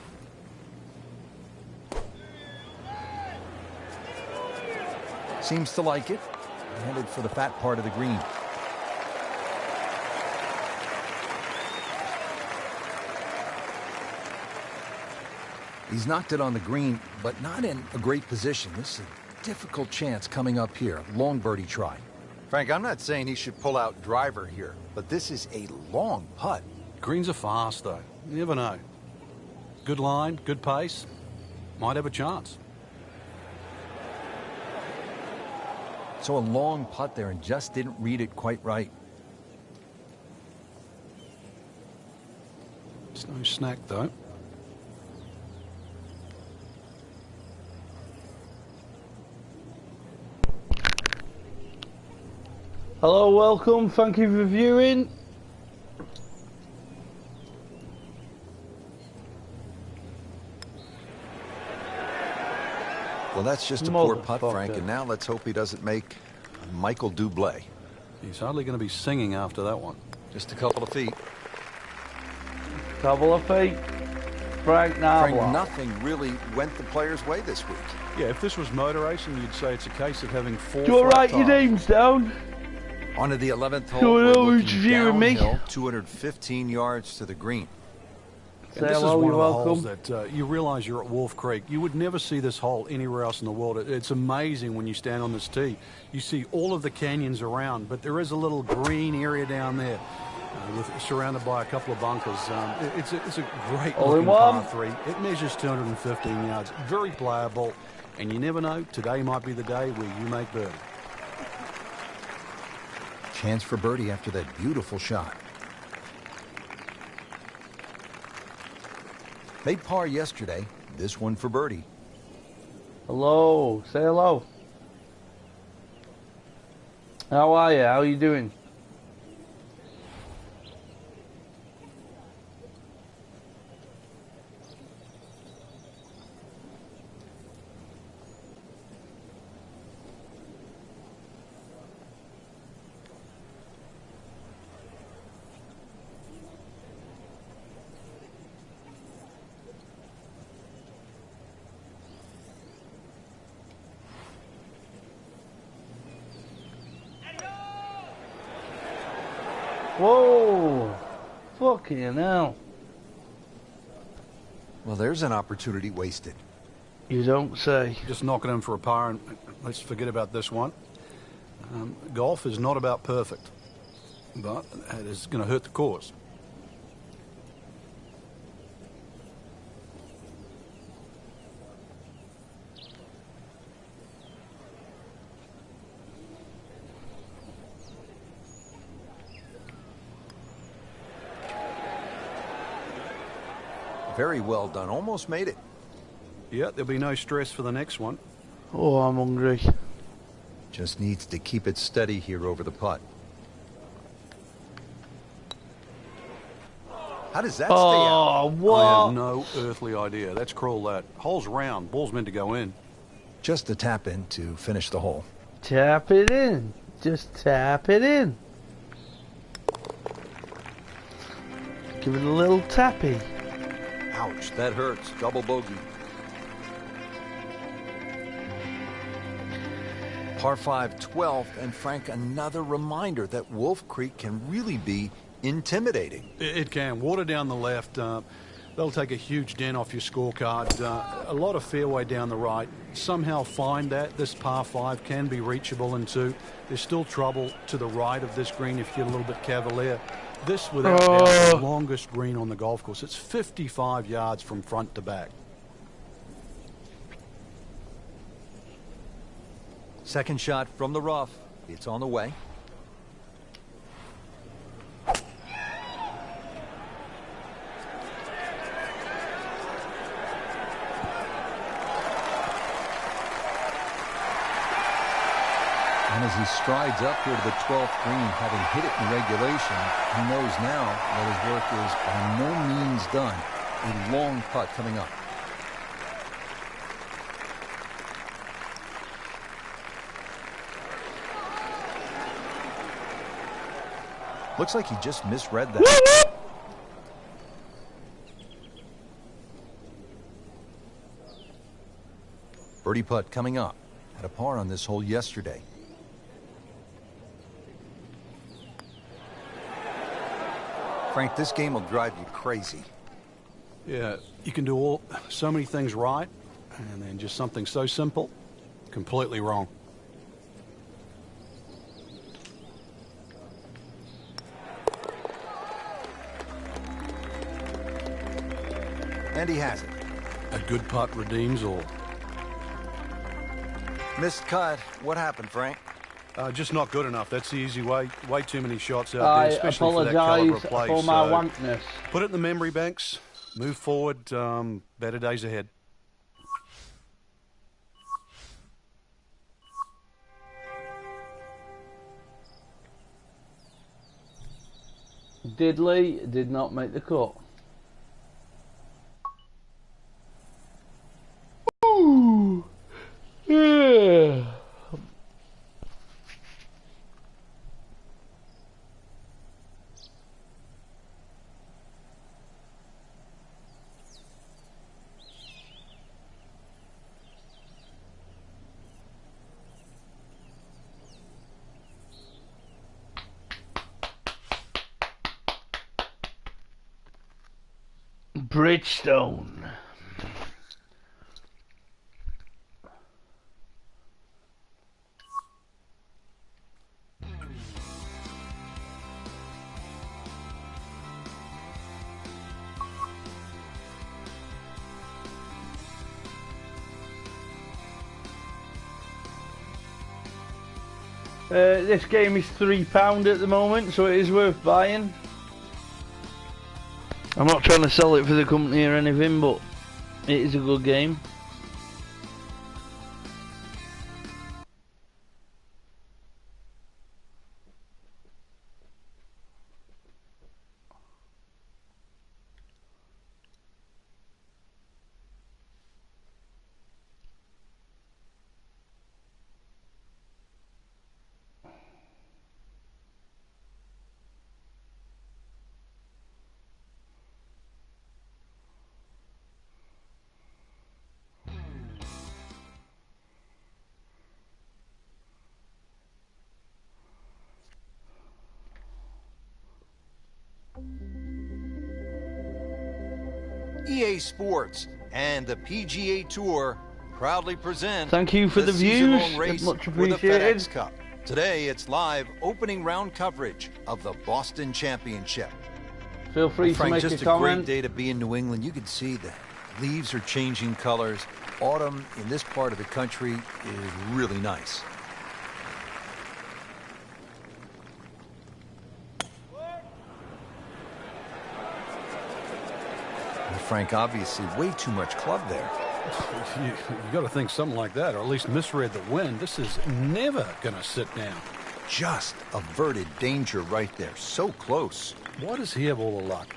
Seems to like it. Headed for the fat part of the green. He's knocked it on the green, but not in a great position. This is a difficult chance coming up here. Long birdie try. Frank, I'm not saying he should pull out driver here, but this is a long putt. Greens are fast, though. You never know. Good line, good pace. Might have a chance. So a long putt there and just didn't read it quite right. It's no snack, though. Hello, welcome. Thank you for viewing. Well, that's just a poor putt, Frank, and now let's hope he doesn't make Michael Bublé. He's hardly going to be singing after that one. Just a couple of feet. Couple of feet. Frank, nothing really went the player's way this week. Yeah, if this was motor racing, you'd say it's a case of having 4 Do you flat write your tires. names down? On to the 11th hole. Do you We're know who's looking viewing me? downhill, 215 yards to the green. And this is hello, one you're of the holes welcome. that you realize you're at Wolf Creek. You would never see this hole anywhere else in the world. It's amazing when you stand on this tee. You see all of the canyons around, but there is a little green area down there surrounded by a couple of bunkers. It's a great looking par 3. It measures 215 yards. Very playable, and you never know. Today might be the day where you make birdie. Chance for birdie after that beautiful shot. Made par yesterday. This one for birdie. Hello. Say hello. How are you? How are you doing? Whoa! Fucking hell. Well, there's an opportunity wasted. You don't say. Just knock it in for a par, and let's forget about this one. Golf is not about perfect, but it is going to hurt the cause. Very well done. Almost made it. Yeah, there'll be no stress for the next one. Oh, I'm hungry. Just needs to keep it steady here over the putt. How does that stay out? Oh, what? I have no earthly idea. That's cruel, that. Hole's round. Ball's meant to go in. Just a tap in to finish the hole. Tap it in. Just tap it in. Give it a little tappy. Ouch, that hurts. Double bogey. Par 5, 12th, and Frank, another reminder that Wolf Creek can really be intimidating. It can. Water down the left. They'll take a huge dent off your scorecard. A lot of fairway down the right. Somehow find that. This par 5 can be reachable in 2. There's still trouble to the right of this green if you get a little bit cavalier. This, without doubt, is the longest green on the golf course. It's 55 yards from front to back. Second shot from the rough. It's on the way. And as he strides up here to the 12th green, having hit it in regulation, he knows now that his work is by no means done. A long putt coming up. Looks like he just misread that. Birdie putt coming up. Had a par on this hole yesterday. Frank, this game will drive you crazy. Yeah, you can do so many things right, and then just something so simple, completely wrong. And he has it. A good putt redeems all. Missed cut. What happened, Frank? Just not good enough. That's the easy way. Way too many shots out I there, especially for that caliber of play. for my wankness. Put it in the memory banks. Move forward. Better days ahead. Diddley did not make the cut. Ooh. Yeah. Bridgestone. This game is £3 at the moment, so it is worth buying. I'm not trying to sell it for the company or anything, but it is a good game. EA Sports and the PGA Tour proudly present. Thank you for the views. Race Much for the appreciated. FedEx Cup. Today it's live opening round coverage of the Boston Championship. Feel free to Frank, make just a comment. Great day to be in New England. You can see the leaves are changing colors. Autumn in this part of the country is really nice. Frank, obviously way too much club there. You got to think something like that, or at least misread the wind. This is never going to sit down. Just averted danger right there. So close. Why does he have all the luck?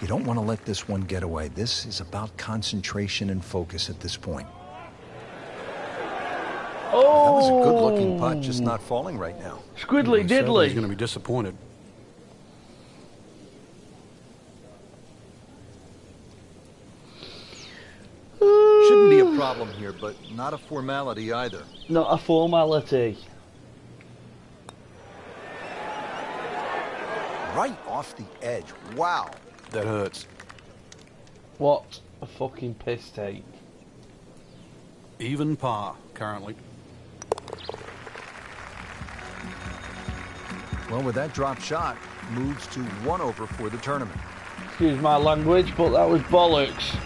You don't want to let this one get away. This is about concentration and focus at this point. Oh, that was a good-looking putt, just not falling right now. Squiddly diddly. He's going to be disappointed. Shouldn't be a problem here, but not a formality either. Not a formality. Right off the edge. Wow. That hurts. What a fucking piss take. Even par, currently. Well, with that drop shot, moves to 1 over for the tournament. Excuse my language, but that was bollocks.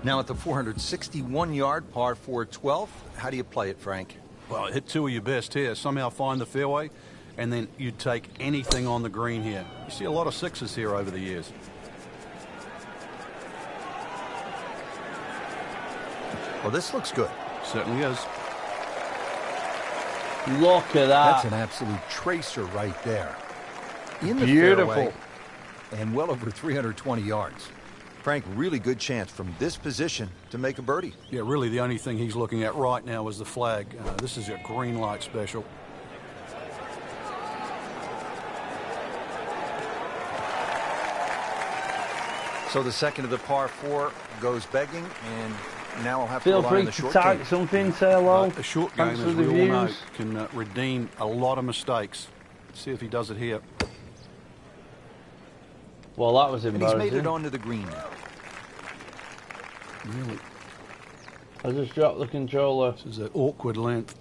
Now at the 461-yard par 4 12th, how do you play it, Frank? Well, hit two of your best here. Somehow find the fairway, and then you take anything on the green here. You see a lot of sixes here over the years. Well, this looks good. Certainly is. Look at that. That's an absolute tracer right there. In the Beautiful. fairway, and well over 320 yards. Frank, really good chance from this position to make a birdie. Yeah, really the only thing he's looking at right now is the flag. This is a green light special. So the second of the par 4 goes begging, and Now I'll have to Feel rely on free the to short tag game. something, say hello. A short Thanks game, for as the we all know, views. can redeem a lot of mistakes. Let's see if he does it here. Well, that was And he's embarrassing. made it onto the green now. Really, I just dropped the controller. this is an awkward length.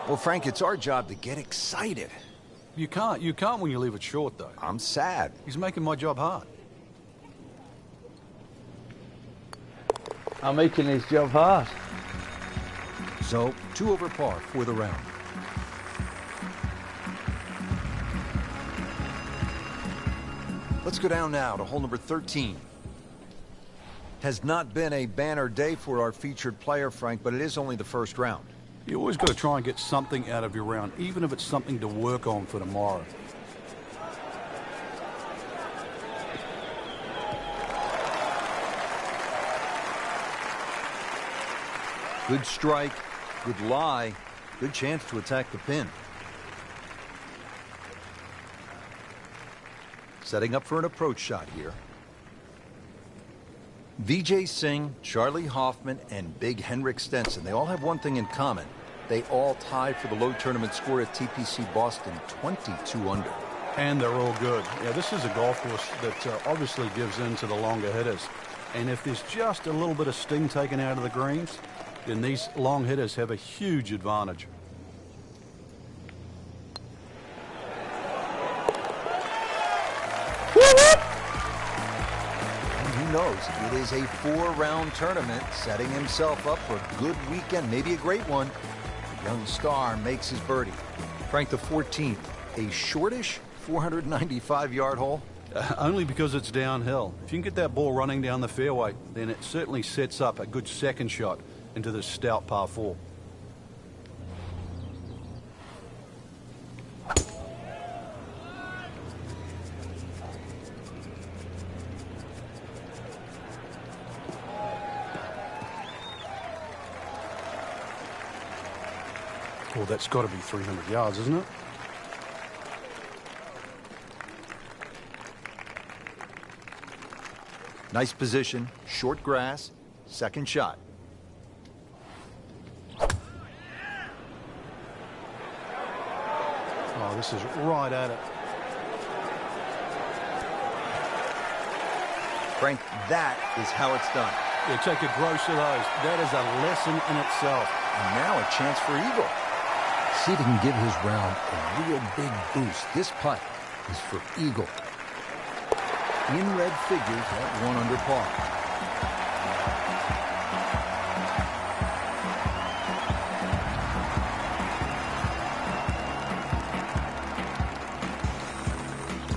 Well, Frank, it's our job to get excited. You can't when you leave it short, though. I'm sad. He's making my job hard. I'm making his job hard. So, 2 over par for the round. Let's go down now to hole number 13. Has not been a banner day for our featured player, Frank, but it is only the first round. You always got to try and get something out of your round, even if it's something to work on for tomorrow. Good strike, good lie, good chance to attack the pin. Setting up for an approach shot here. Vijay Singh, Charlie Hoffman, and Big Henrik Stenson, they all have one thing in common. They all tie for the low tournament score at TPC Boston, 22 under. And they're all good. Yeah, this is a golf course that obviously gives in to the longer hitters. And if there's just a little bit of sting taken out of the greens, then these long hitters have a huge advantage. And who knows, it is a 4-round tournament, setting himself up for a good weekend, maybe a great one. The young star makes his birdie. Frank, the 14th, a shortish 495-yard hole. Only because it's downhill. If you can get that ball running down the fairway, then it certainly sets up a good second shot into this stout par 4. Oh, that's got to be 300 yards, isn't it? Nice position, short grass, second shot. Oh, this is right at it. Frank, that is how it's done. Yeah, take a gross of those. That is a lesson in itself. And now a chance for eagle. See if he can give his round a real big boost. This putt is for eagle. In red figures at 1 under par.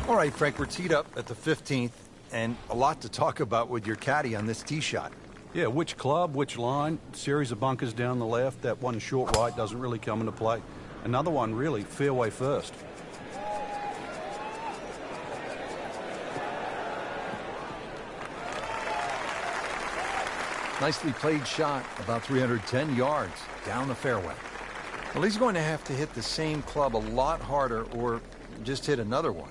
All right, Frank, we're teed up at the 15th, and a lot to talk about with your caddy on this tee shot. Yeah, which club, which line, series of bunkers down the left, that one short right doesn't really come into play. Another one, really, fairway first. Nicely played shot, about 310 yards down the fairway. Well, he's going to have to hit the same club a lot harder or just hit another one.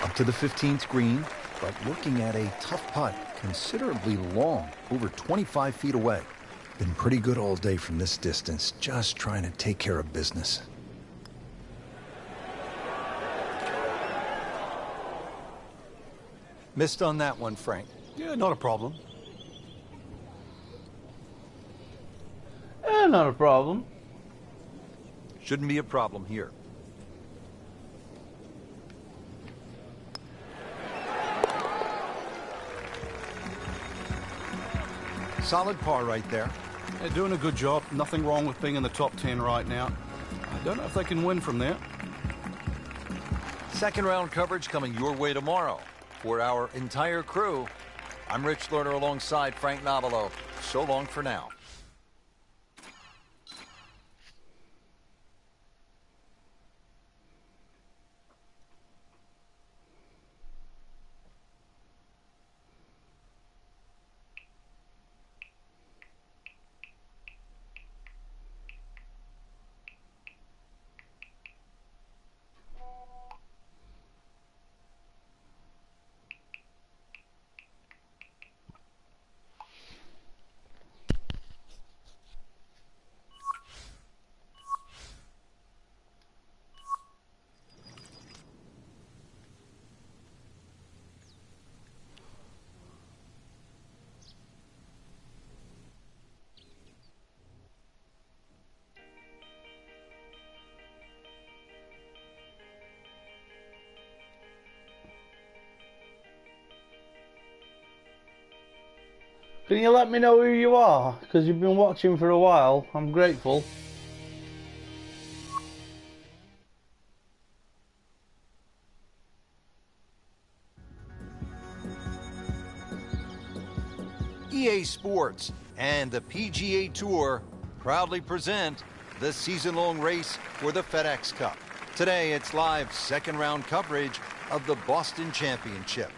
Up to the 15th green, but looking at a tough putt, considerably long, over 25 feet away. Been pretty good all day from this distance, just trying to take care of business. Missed on that one, Frank. Yeah, not a problem. Not a problem. Shouldn't be a problem here. Solid par right there. They're doing a good job. Nothing wrong with being in the top 10 right now. I don't know if they can win from there. Second round coverage coming your way tomorrow. For our entire crew, I'm Rich Lerner alongside Frank Nobilo. So long for now. Can you let me know who you are? Because you've been watching for a while. I'm grateful. EA Sports and the PGA Tour proudly present the season-long race for the FedEx Cup. Today, it's live second-round coverage of the Boston Championship.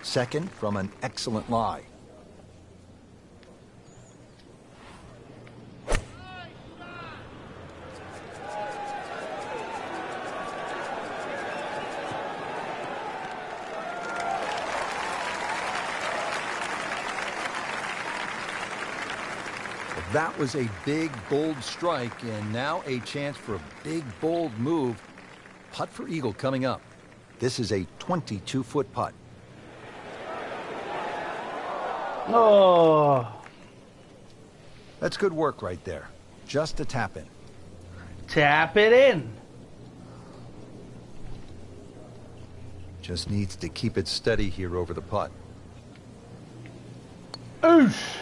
Second from an excellent lie. That was a big, bold strike, and now a chance for a big, bold move. Putt for eagle coming up. This is a 22-foot putt. Oh. That's good work right there. Just a tap in. Tap it in. Just needs to keep it steady here over the putt. Oosh.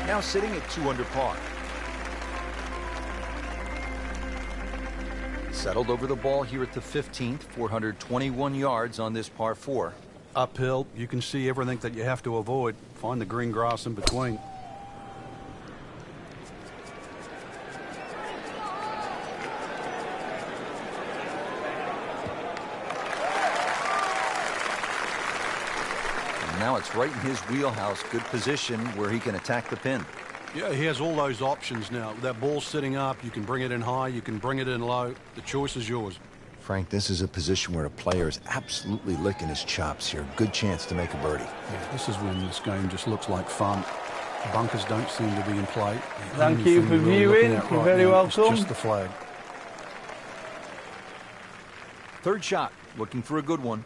Now sitting at 2 under par. Settled over the ball here at the 15th, 421 yards on this par 4. Uphill, you can see everything that you have to avoid. Find the green grass in between. And now it's right in his wheelhouse. Good position where he can attack the pin. Yeah, he has all those options now. That ball's sitting up. You can bring it in high. You can bring it in low. The choice is yours. Frank, this is a position where a player is absolutely licking his chops here. Good chance to make a birdie. Yeah, this is when this game just looks like fun. Bunkers don't seem to be in play. Thank you for viewing. You're very welcome. It's just the flag. Third shot. Looking for a good one.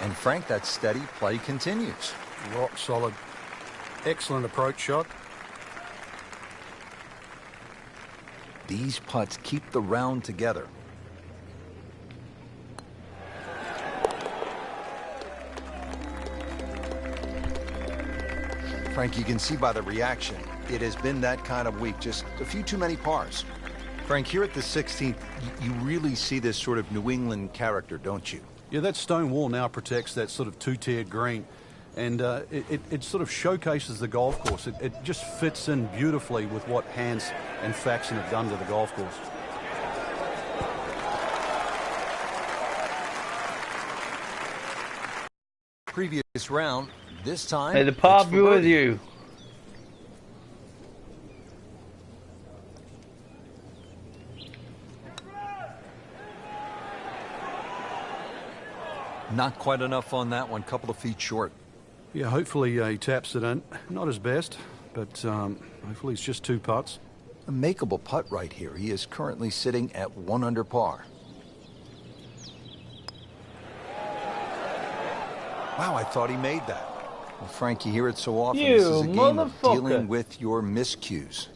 And Frank, that steady play continues. Rock solid. Excellent approach shot. These putts keep the round together. Frank, you can see by the reaction, it has been that kind of week. Just a few too many pars. Frank, here at the 16th, you really see this sort of New England character, don't you? Yeah, that stone wall now protects that sort of two-tiered green. And it sort of showcases the golf course. It just fits in beautifully with what Hans and Faxon have done to the golf course. Previous round, this time. May the par be with you. Not quite enough on that one, couple of feet short. Yeah, hopefully he taps it in. Not his best, but hopefully it's just 2 putts. A makeable putt right here. He is currently sitting at 1 under par. Wow, I thought he made that. Well, Frank, you hear it so often. This is a game of dealing with your miscues.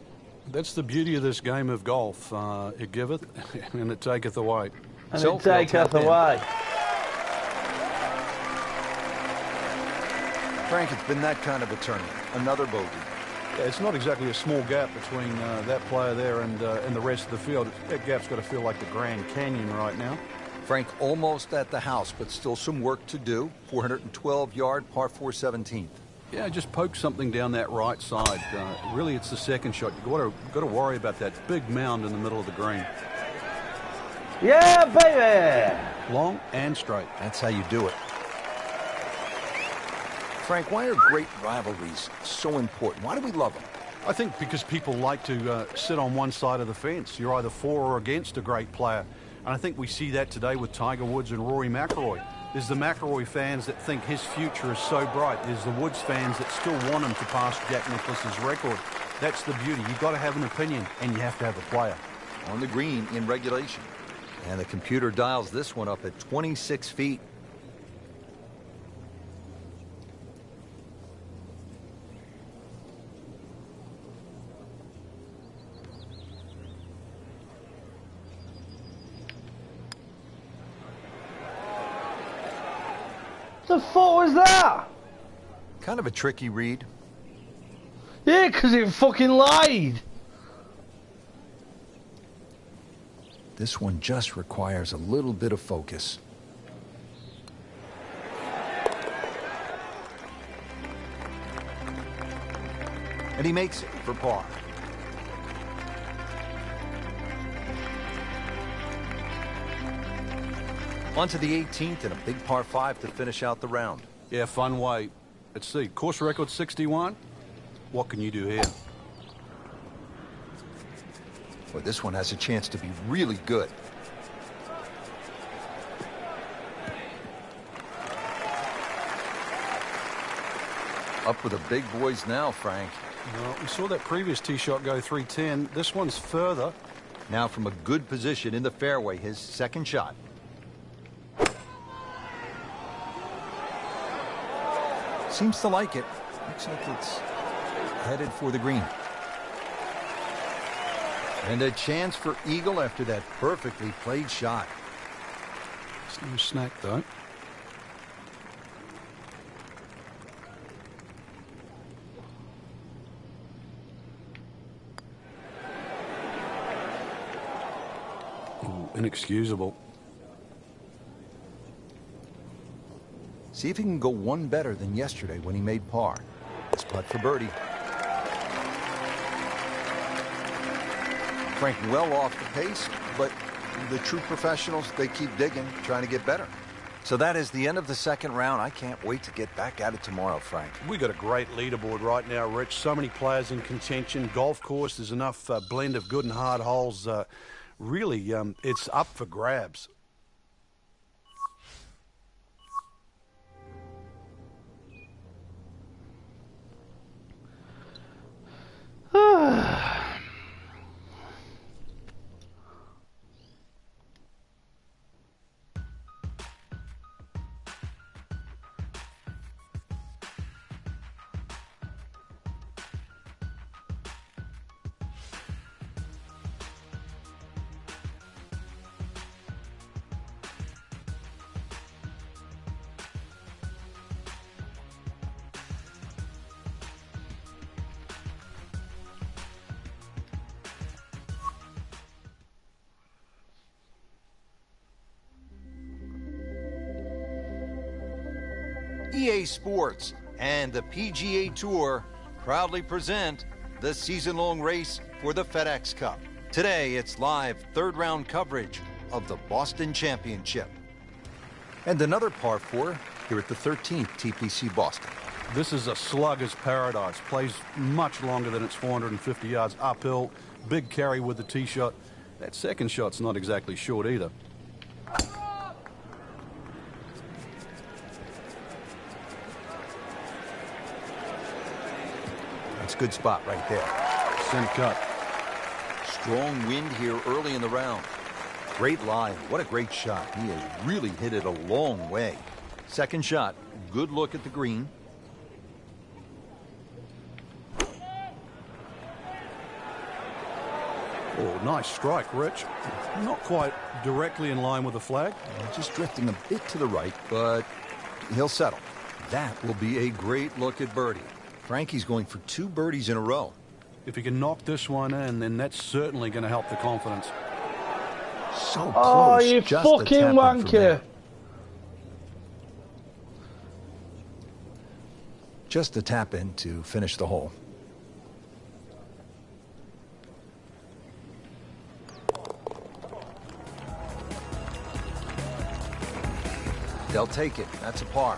That's the beauty of this game of golf. It giveth and it taketh away. And it taketh away. Frank, it's been that kind of a tournament. Another bogey. Yeah, it's not exactly a small gap between that player there and the rest of the field. That gap's got to feel like the Grand Canyon right now. Frank, almost at the house, but still some work to do. 412-yard, par 4 17th. Yeah, just poke something down that right side. Really, it's the second shot. You've got to worry about that big mound in the middle of the green. Yeah, baby! Long and straight. That's how you do it. Frank, why are great rivalries so important? Why do we love them? I think because people like to sit on one side of the fence. You're either for or against a great player. And I think we see that today with Tiger Woods and Rory McIlroy. There's the McIlroy fans that think his future is so bright. There's the Woods fans that still want him to pass Jack Nicklaus's record. That's the beauty. You've got to have an opinion, and you have to have a player. On the green in regulation. And the computer dials this one up at 26 feet. The fuck was that? Kind of a tricky read. Yeah, because it fucking lied. This one just requires a little bit of focus. And he makes it for par. On to the 18th and a big par 5 to finish out the round. Yeah, fun way. Let's see. Course record 61. What can you do here? Well, this one has a chance to be really good. Up with the big boys now, Frank. Well, we saw that previous tee shot go 310. This one's further. Now from a good position in the fairway, his second shot. Seems to like it. Looks like it's headed for the green. And a chance for eagle after that perfectly played shot. It's no snack, though. Ooh, inexcusable. See if he can go one better than yesterday when he made par. This putt for birdie. Frank well off the pace, but the true professionals, they keep digging, trying to get better. So that is the end of the second round. I can't wait to get back at it tomorrow, Frank. We got a great leaderboard right now, Rich. So many players in contention. Golf course, there's enough blend of good and hard holes. Really, it's up for grabs. EA Sports and the PGA Tour proudly present the season-long race for the FedEx Cup. Today, it's live third-round coverage of the Boston Championship. And another par 4 here at the 13th TPC Boston. This is a slugger's paradise. Plays much longer than its 450 yards uphill. Big carry with the tee shot. That second shot's not exactly short either. That's a good spot right there. Center cut. Strong wind here early in the round. Great lie. What a great shot. He has really hit it a long way. Second shot. Good look at the green. Oh, nice strike, Rich. Not quite directly in line with the flag. Just drifting a bit to the right, but he'll settle. That will be a great look at birdie. Frankie's going for 2 birdies in a row. If he can knock this one in, then that's certainly going to help the confidence. So close. Oh, you just fucking wanker. Just a tap in to finish the hole. They'll take it. That's a par.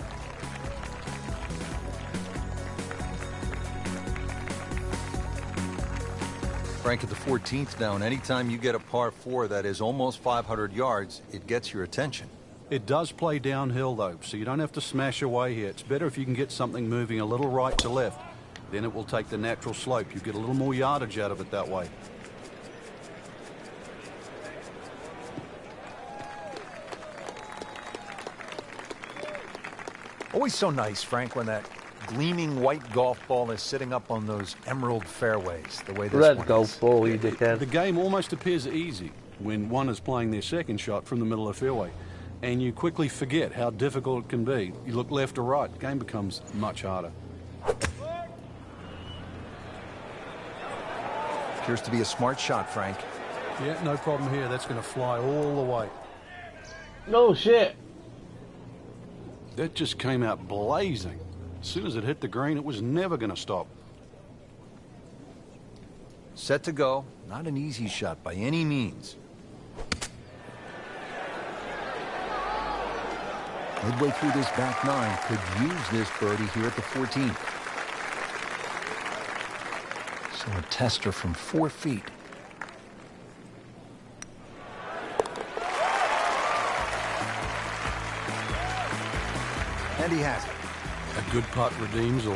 Frank at the 14th down. Anytime you get a par 4 that is almost 500 yards, it gets your attention. It does play downhill, though, so you don't have to smash away here. It's better if you can get something moving a little right to left. Then it will take the natural slope. You get a little more yardage out of it that way. Always so nice, Frank, when that gleaming white golf ball is sitting up on those emerald fairways, the way this Red one golf is. ball, you dickhead. The game almost appears easy when one is playing their second shot from the middle of the fairway, and you quickly forget how difficult it can be. You look left or right, the game becomes much harder. Appears to be a smart shot, Frank. Yeah, no problem here. That's going to fly all the way. No shit. That just came out blazing. As soon as it hit the green, it was never going to stop. Set to go. Not an easy shot by any means. Midway through this back nine, could use this birdie here at the 14th. So a tester from 4 feet. And he has it. A good putt redeems all.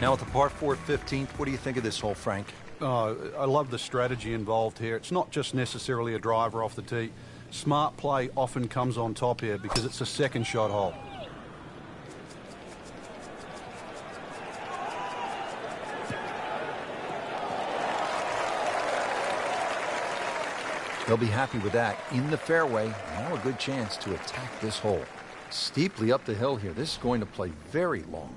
Now at the par 4 15th, what do you think of this hole, Frank? Oh, I love the strategy involved here. It's not just necessarily a driver off the tee. Smart play often comes on top here because it's a second shot hole. They'll be happy with that. In the fairway, now a good chance to attack this hole. Steeply up the hill here. This is going to play very long.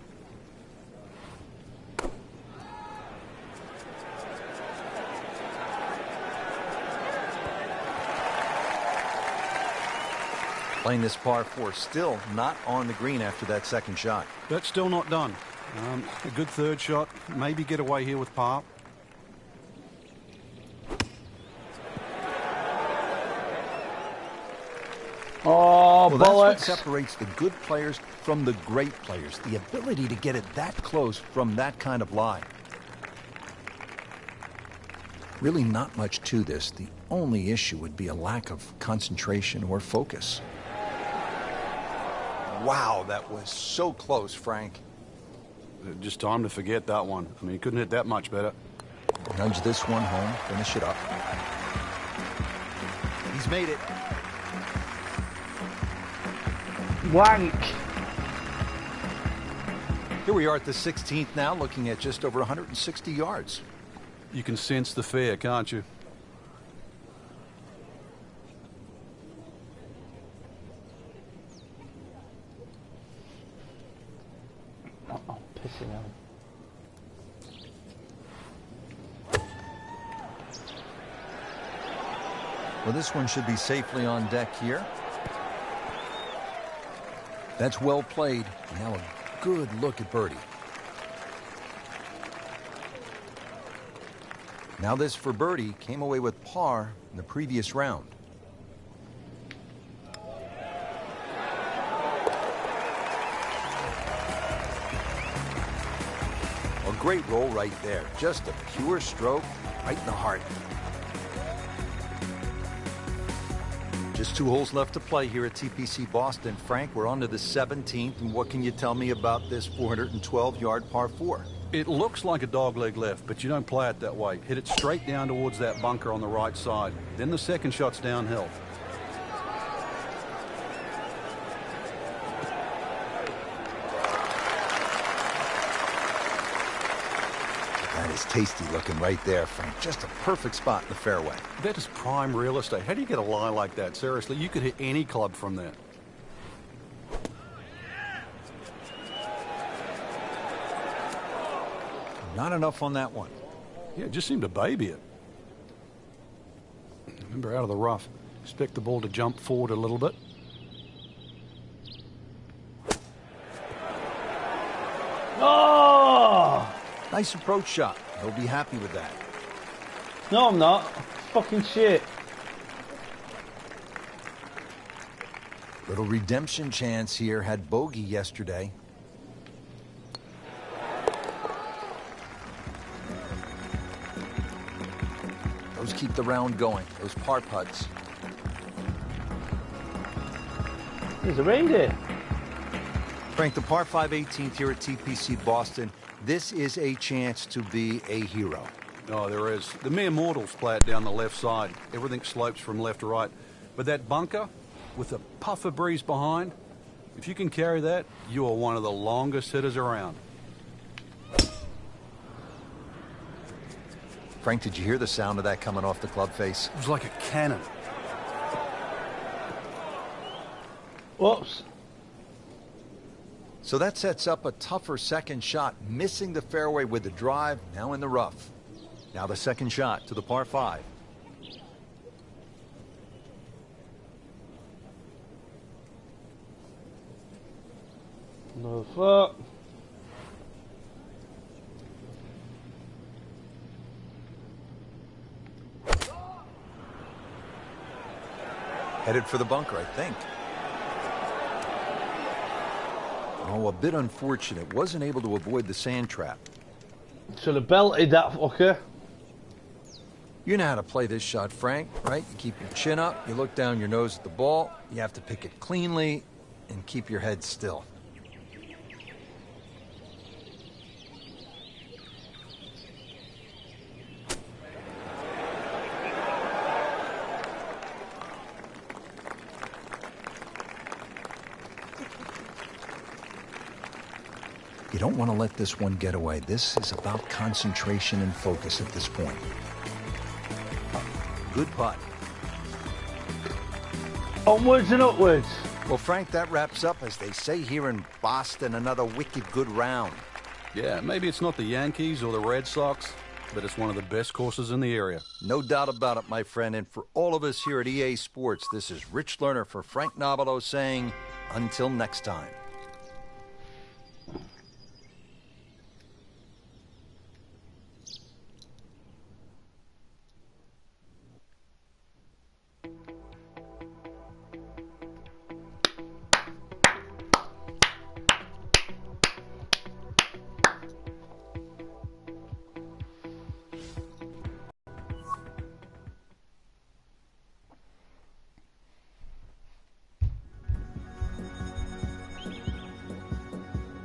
Playing this par 4, still not on the green after that second shot. That's still not done. A good third shot. Maybe get away here with par. Oh, well, that's what bollocks. separates the good players from the great players. The ability to get it that close from that kind of lie. Really not much to this. The only issue would be a lack of concentration or focus. Wow, that was so close, Frank. Just time to forget that one. I mean, he couldn't hit that much better. Nudge this one home, finish it up. He's made it. Wank. Here we are at the 16th now, looking at just over 160 yards. You can sense the fear, can't you? Oh, pissing out. Well, this one should be safely on deck here. That's well played. Now a good look at birdie. Now this for birdie came away with par in the previous round. A great roll right there. Just a pure stroke right in the heart. Just 2 holes left to play here at TPC Boston. Frank, we're on to the 17th, and what can you tell me about this 412-yard par 4? It looks like a dogleg left, but you don't play it that way. Hit it straight down towards that bunker on the right side. Then the second shot's downhill. That is tasty looking right there, Frank. Just a perfect spot in the fairway. That is prime real estate. How do you get a lie like that? Seriously, you could hit any club from that. Not enough on that one. Yeah, it just seemed to baby it. Remember, out of the rough. Expect the ball to jump forward a little bit. Oh! Nice approach shot. He'll be happy with that. No, I'm not. Fucking shit. Little redemption chance here. Had bogey yesterday. Those keep the round going. Those par putts. There's a reindeer. Frank, the par 5 18th here at TPC Boston. This is a chance to be a hero. Oh, there is. The mere mortals play it down the left side. Everything slopes from left to right. But that bunker, with a puff of breeze behind, if you can carry that, you are one of the longest hitters around. Frank, did you hear the sound of that coming off the club face? It was like a cannon. Whoops. So that sets up a tougher second shot, missing the fairway with the drive, now in the rough. Now the second shot to the par 5. Another foot. Headed for the bunker, I think. Oh, a bit unfortunate. Wasn't able to avoid the sand trap. Should have belted that fucker. You know how to play this shot, Frank, right? You keep your chin up, you look down your nose at the ball, you have to pick it cleanly, and keep your head still. You don't want to let this one get away. This is about concentration and focus at this point. Good putt. Onwards and upwards. Well, Frank, that wraps up, as they say here in Boston, another wicked good round. Yeah, maybe it's not the Yankees or the Red Sox, but it's one of the best courses in the area. No doubt about it, my friend. And for all of us here at EA Sports, this is Rich Lerner for Frank Nobilo saying, until next time.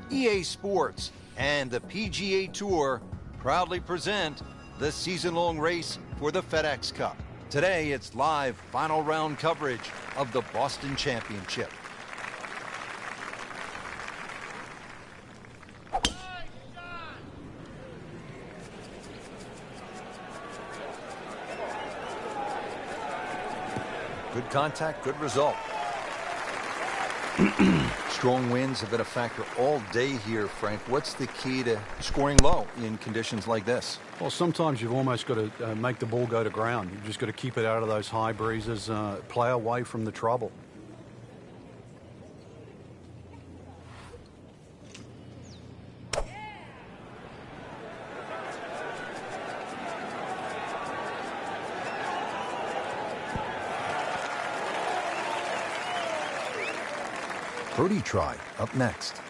EA Sports and the PGA Tour proudly present the season-long race for the FedEx Cup. Today, it's live final round coverage of the Boston Championship. Good contact, good result. Strong winds have been a factor all day here, Frank. What's the key to scoring low in conditions like this? Well, sometimes you've almost got to make the ball go to ground. You've just got to keep it out of those high breezes, play away from the trouble. Birdie try up next.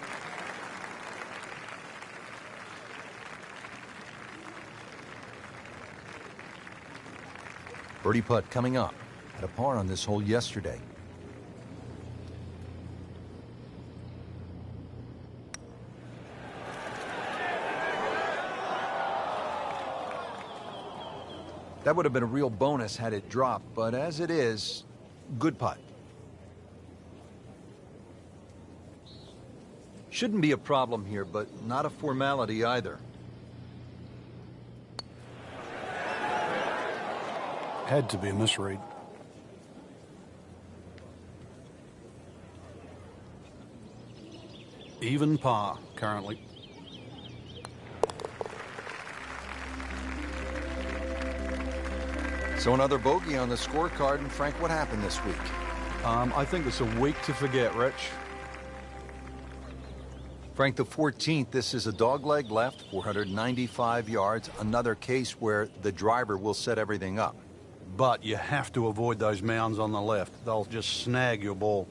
Birdie putt coming up. Had a par on this hole yesterday. That would have been a real bonus had it dropped, but as it is, good putt. Shouldn't be a problem here, but not a formality either. Had to be a misread. Even par currently. So another bogey on the scorecard. And Frank, what happened this week? I think it's a week to forget, Rich. Frank, the 14th, this is a dogleg left, 495 yards. Another case where the driver will set everything up. But you have to avoid those mounds on the left. They'll just snag your ball.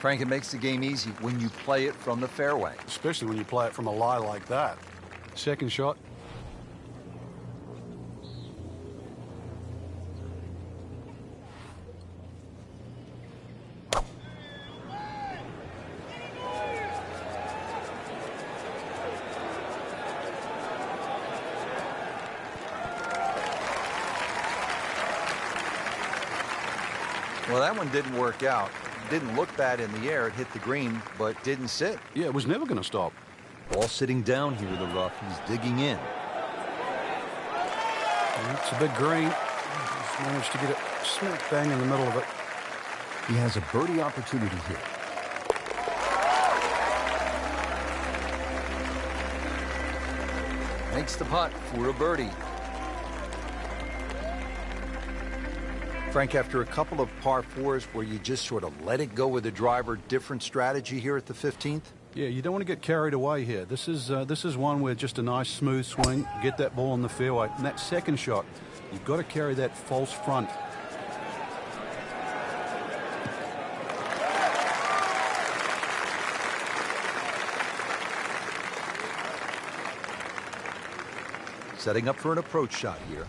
Frank, it makes the game easy when you play it from the fairway. Especially when you play it from a lie like that. Second shot. Well, that one didn't work out. Didn't look bad in the air. It hit the green, but didn't sit. Yeah, it was never going to stop. Ball sitting down here in the rough. He's digging in. It's a big green. He's managed to get it smack bang in the middle of it. He has a birdie opportunity here. Makes the putt for a birdie. Frank, after a couple of par fours where you just sort of let it go with the driver, different strategy here at the 15th? Yeah, you don't want to get carried away here. This is one where just a nice smooth swing, get that ball in the fairway. And that second shot, you've got to carry that false front. Setting up for an approach shot here.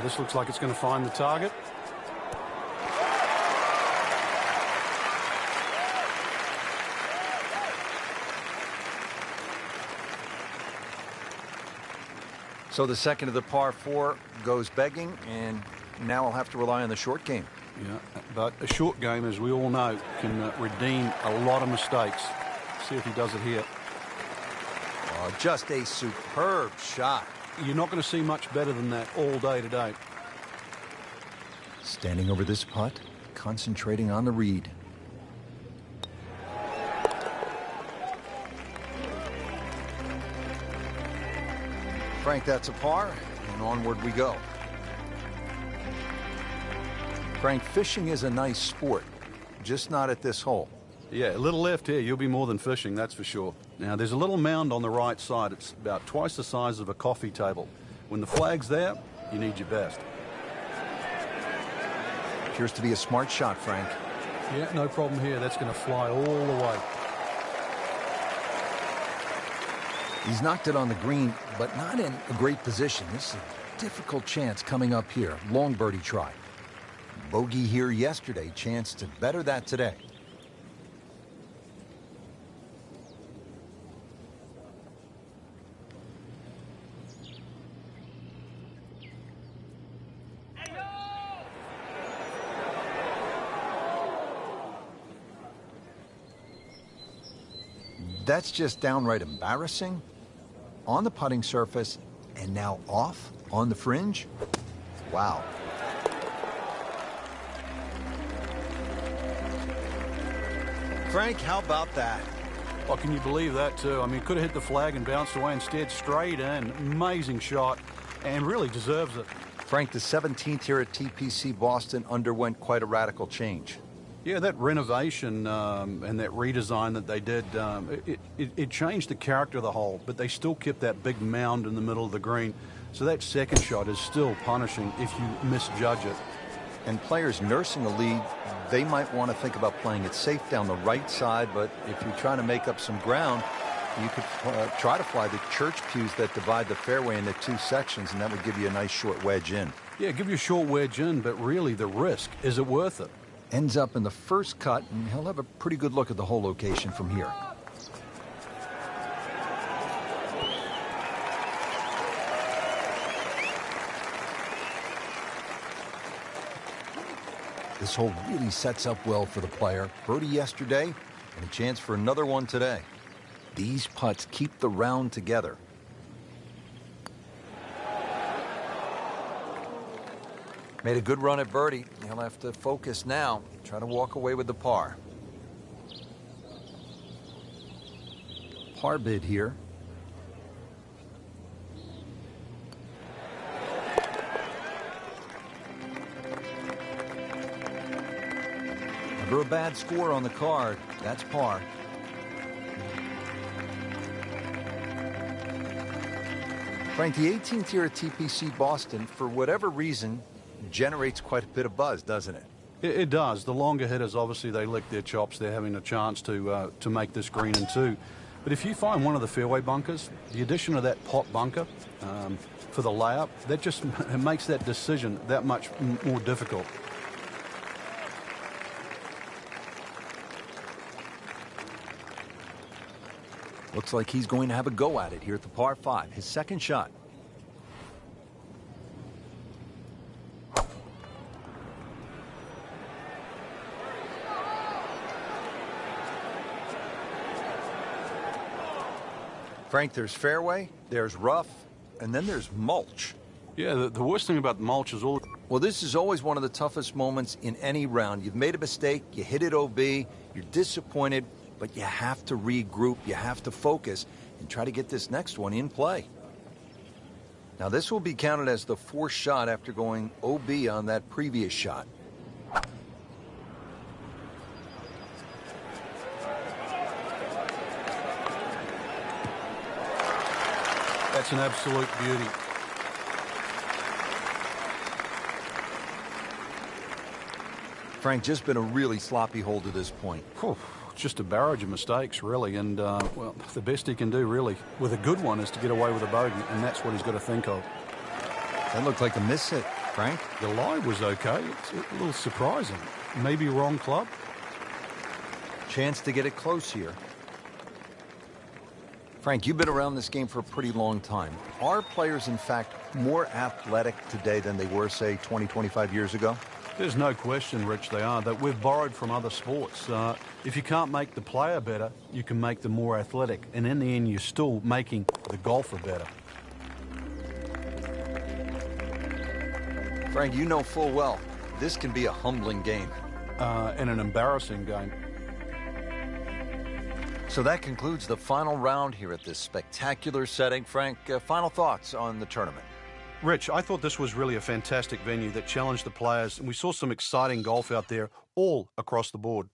This looks like it's going to find the target. So the second of the par four goes begging, and now I'll have to rely on the short game. Yeah, but a short game, as we all know, can redeem a lot of mistakes. See if he does it here. Oh, just a superb shot. You're not going to see much better than that all day today. Standing over this putt, concentrating on the read. Frank, that's a par, and onward we go. Frank, fishing is a nice sport, just not at this hole. Yeah, a little left here, you'll be more than fishing, that's for sure. Now, there's a little mound on the right side. It's about twice the size of a coffee table. When the flag's there, you need your best. Appears to be a smart shot, Frank. Yeah, no problem here. That's going to fly all the way. He's knocked it on the green, but not in a great position. This is a difficult chance coming up here. Long birdie try. Bogey here yesterday. Chance to better that today. That's just downright embarrassing. On the putting surface, and now off on the fringe. Wow. Frank, how about that? Well, can you believe that, too? I mean, could have hit the flag and bounced away instead, straight in. Amazing shot, and really deserves it. Frank, the 17th here at TPC Boston underwent quite a radical change. Yeah, that renovation and that redesign that they did, it changed the character of the hole, but they still kept that big mound in the middle of the green. So that second shot is still punishing if you misjudge it. And players nursing a lead, they might want to think about playing it safe down the right side, but if you're trying to make up some ground, you could try to fly the church pews that divide the fairway into two sections, and that would give you a nice short wedge in. Yeah, give you a short wedge in, but really the risk, is it worth it? Ends up in the first cut, and he'll have a pretty good look at the whole location from here. This hole really sets up well for the player. Birdie yesterday, and a chance for another one today. These putts keep the round together. Made a good run at birdie. He'll have to focus now. Try to walk away with the par. Par bid here. Never a bad score on the card. That's par. Frank, the 18th year at TPC Boston, for whatever reason, generates quite a bit of buzz, doesn't it? It does. The longer hitters, obviously, they lick their chops. They're having a chance to make this green in two. But if you find one of the fairway bunkers, the addition of that pot bunker for the layup, that just makes that decision that much more difficult. Looks like he's going to have a go at it here at the par 5, his second shot. Frank, there's fairway, there's rough, and then there's mulch. Yeah, the worst thing about the mulch is all... Well, this is always one of the toughest moments in any round. You've made a mistake, you hit it OB, you're disappointed, but you have to regroup, you have to focus, and try to get this next one in play. Now, this will be counted as the fourth shot after going OB on that previous shot. That's an absolute beauty. Frank, just been a really sloppy hole to this point. Whew, just a barrage of mistakes, really, and, well, the best he can do, really, with a good one, is to get away with a bogey, and that's what he's got to think of. That looked like a miss hit, Frank. The lie was okay. It's a little surprising. Maybe wrong club. Chance to get it close here. Frank, you've been around this game for a pretty long time. Are players, in fact, more athletic today than they were, say, 20, 25 years ago? There's no question, Rich, they are. That we've borrowed from other sports. If you can't make the player better, you can make them more athletic. And in the end, you're still making the golfer better. Frank, you know full well, this can be a humbling game. And an embarrassing game. So that concludes the final round here at this spectacular setting. Frank, final thoughts on the tournament? Rich, I thought this was really a fantastic venue that challenged the players, and we saw some exciting golf out there all across the board.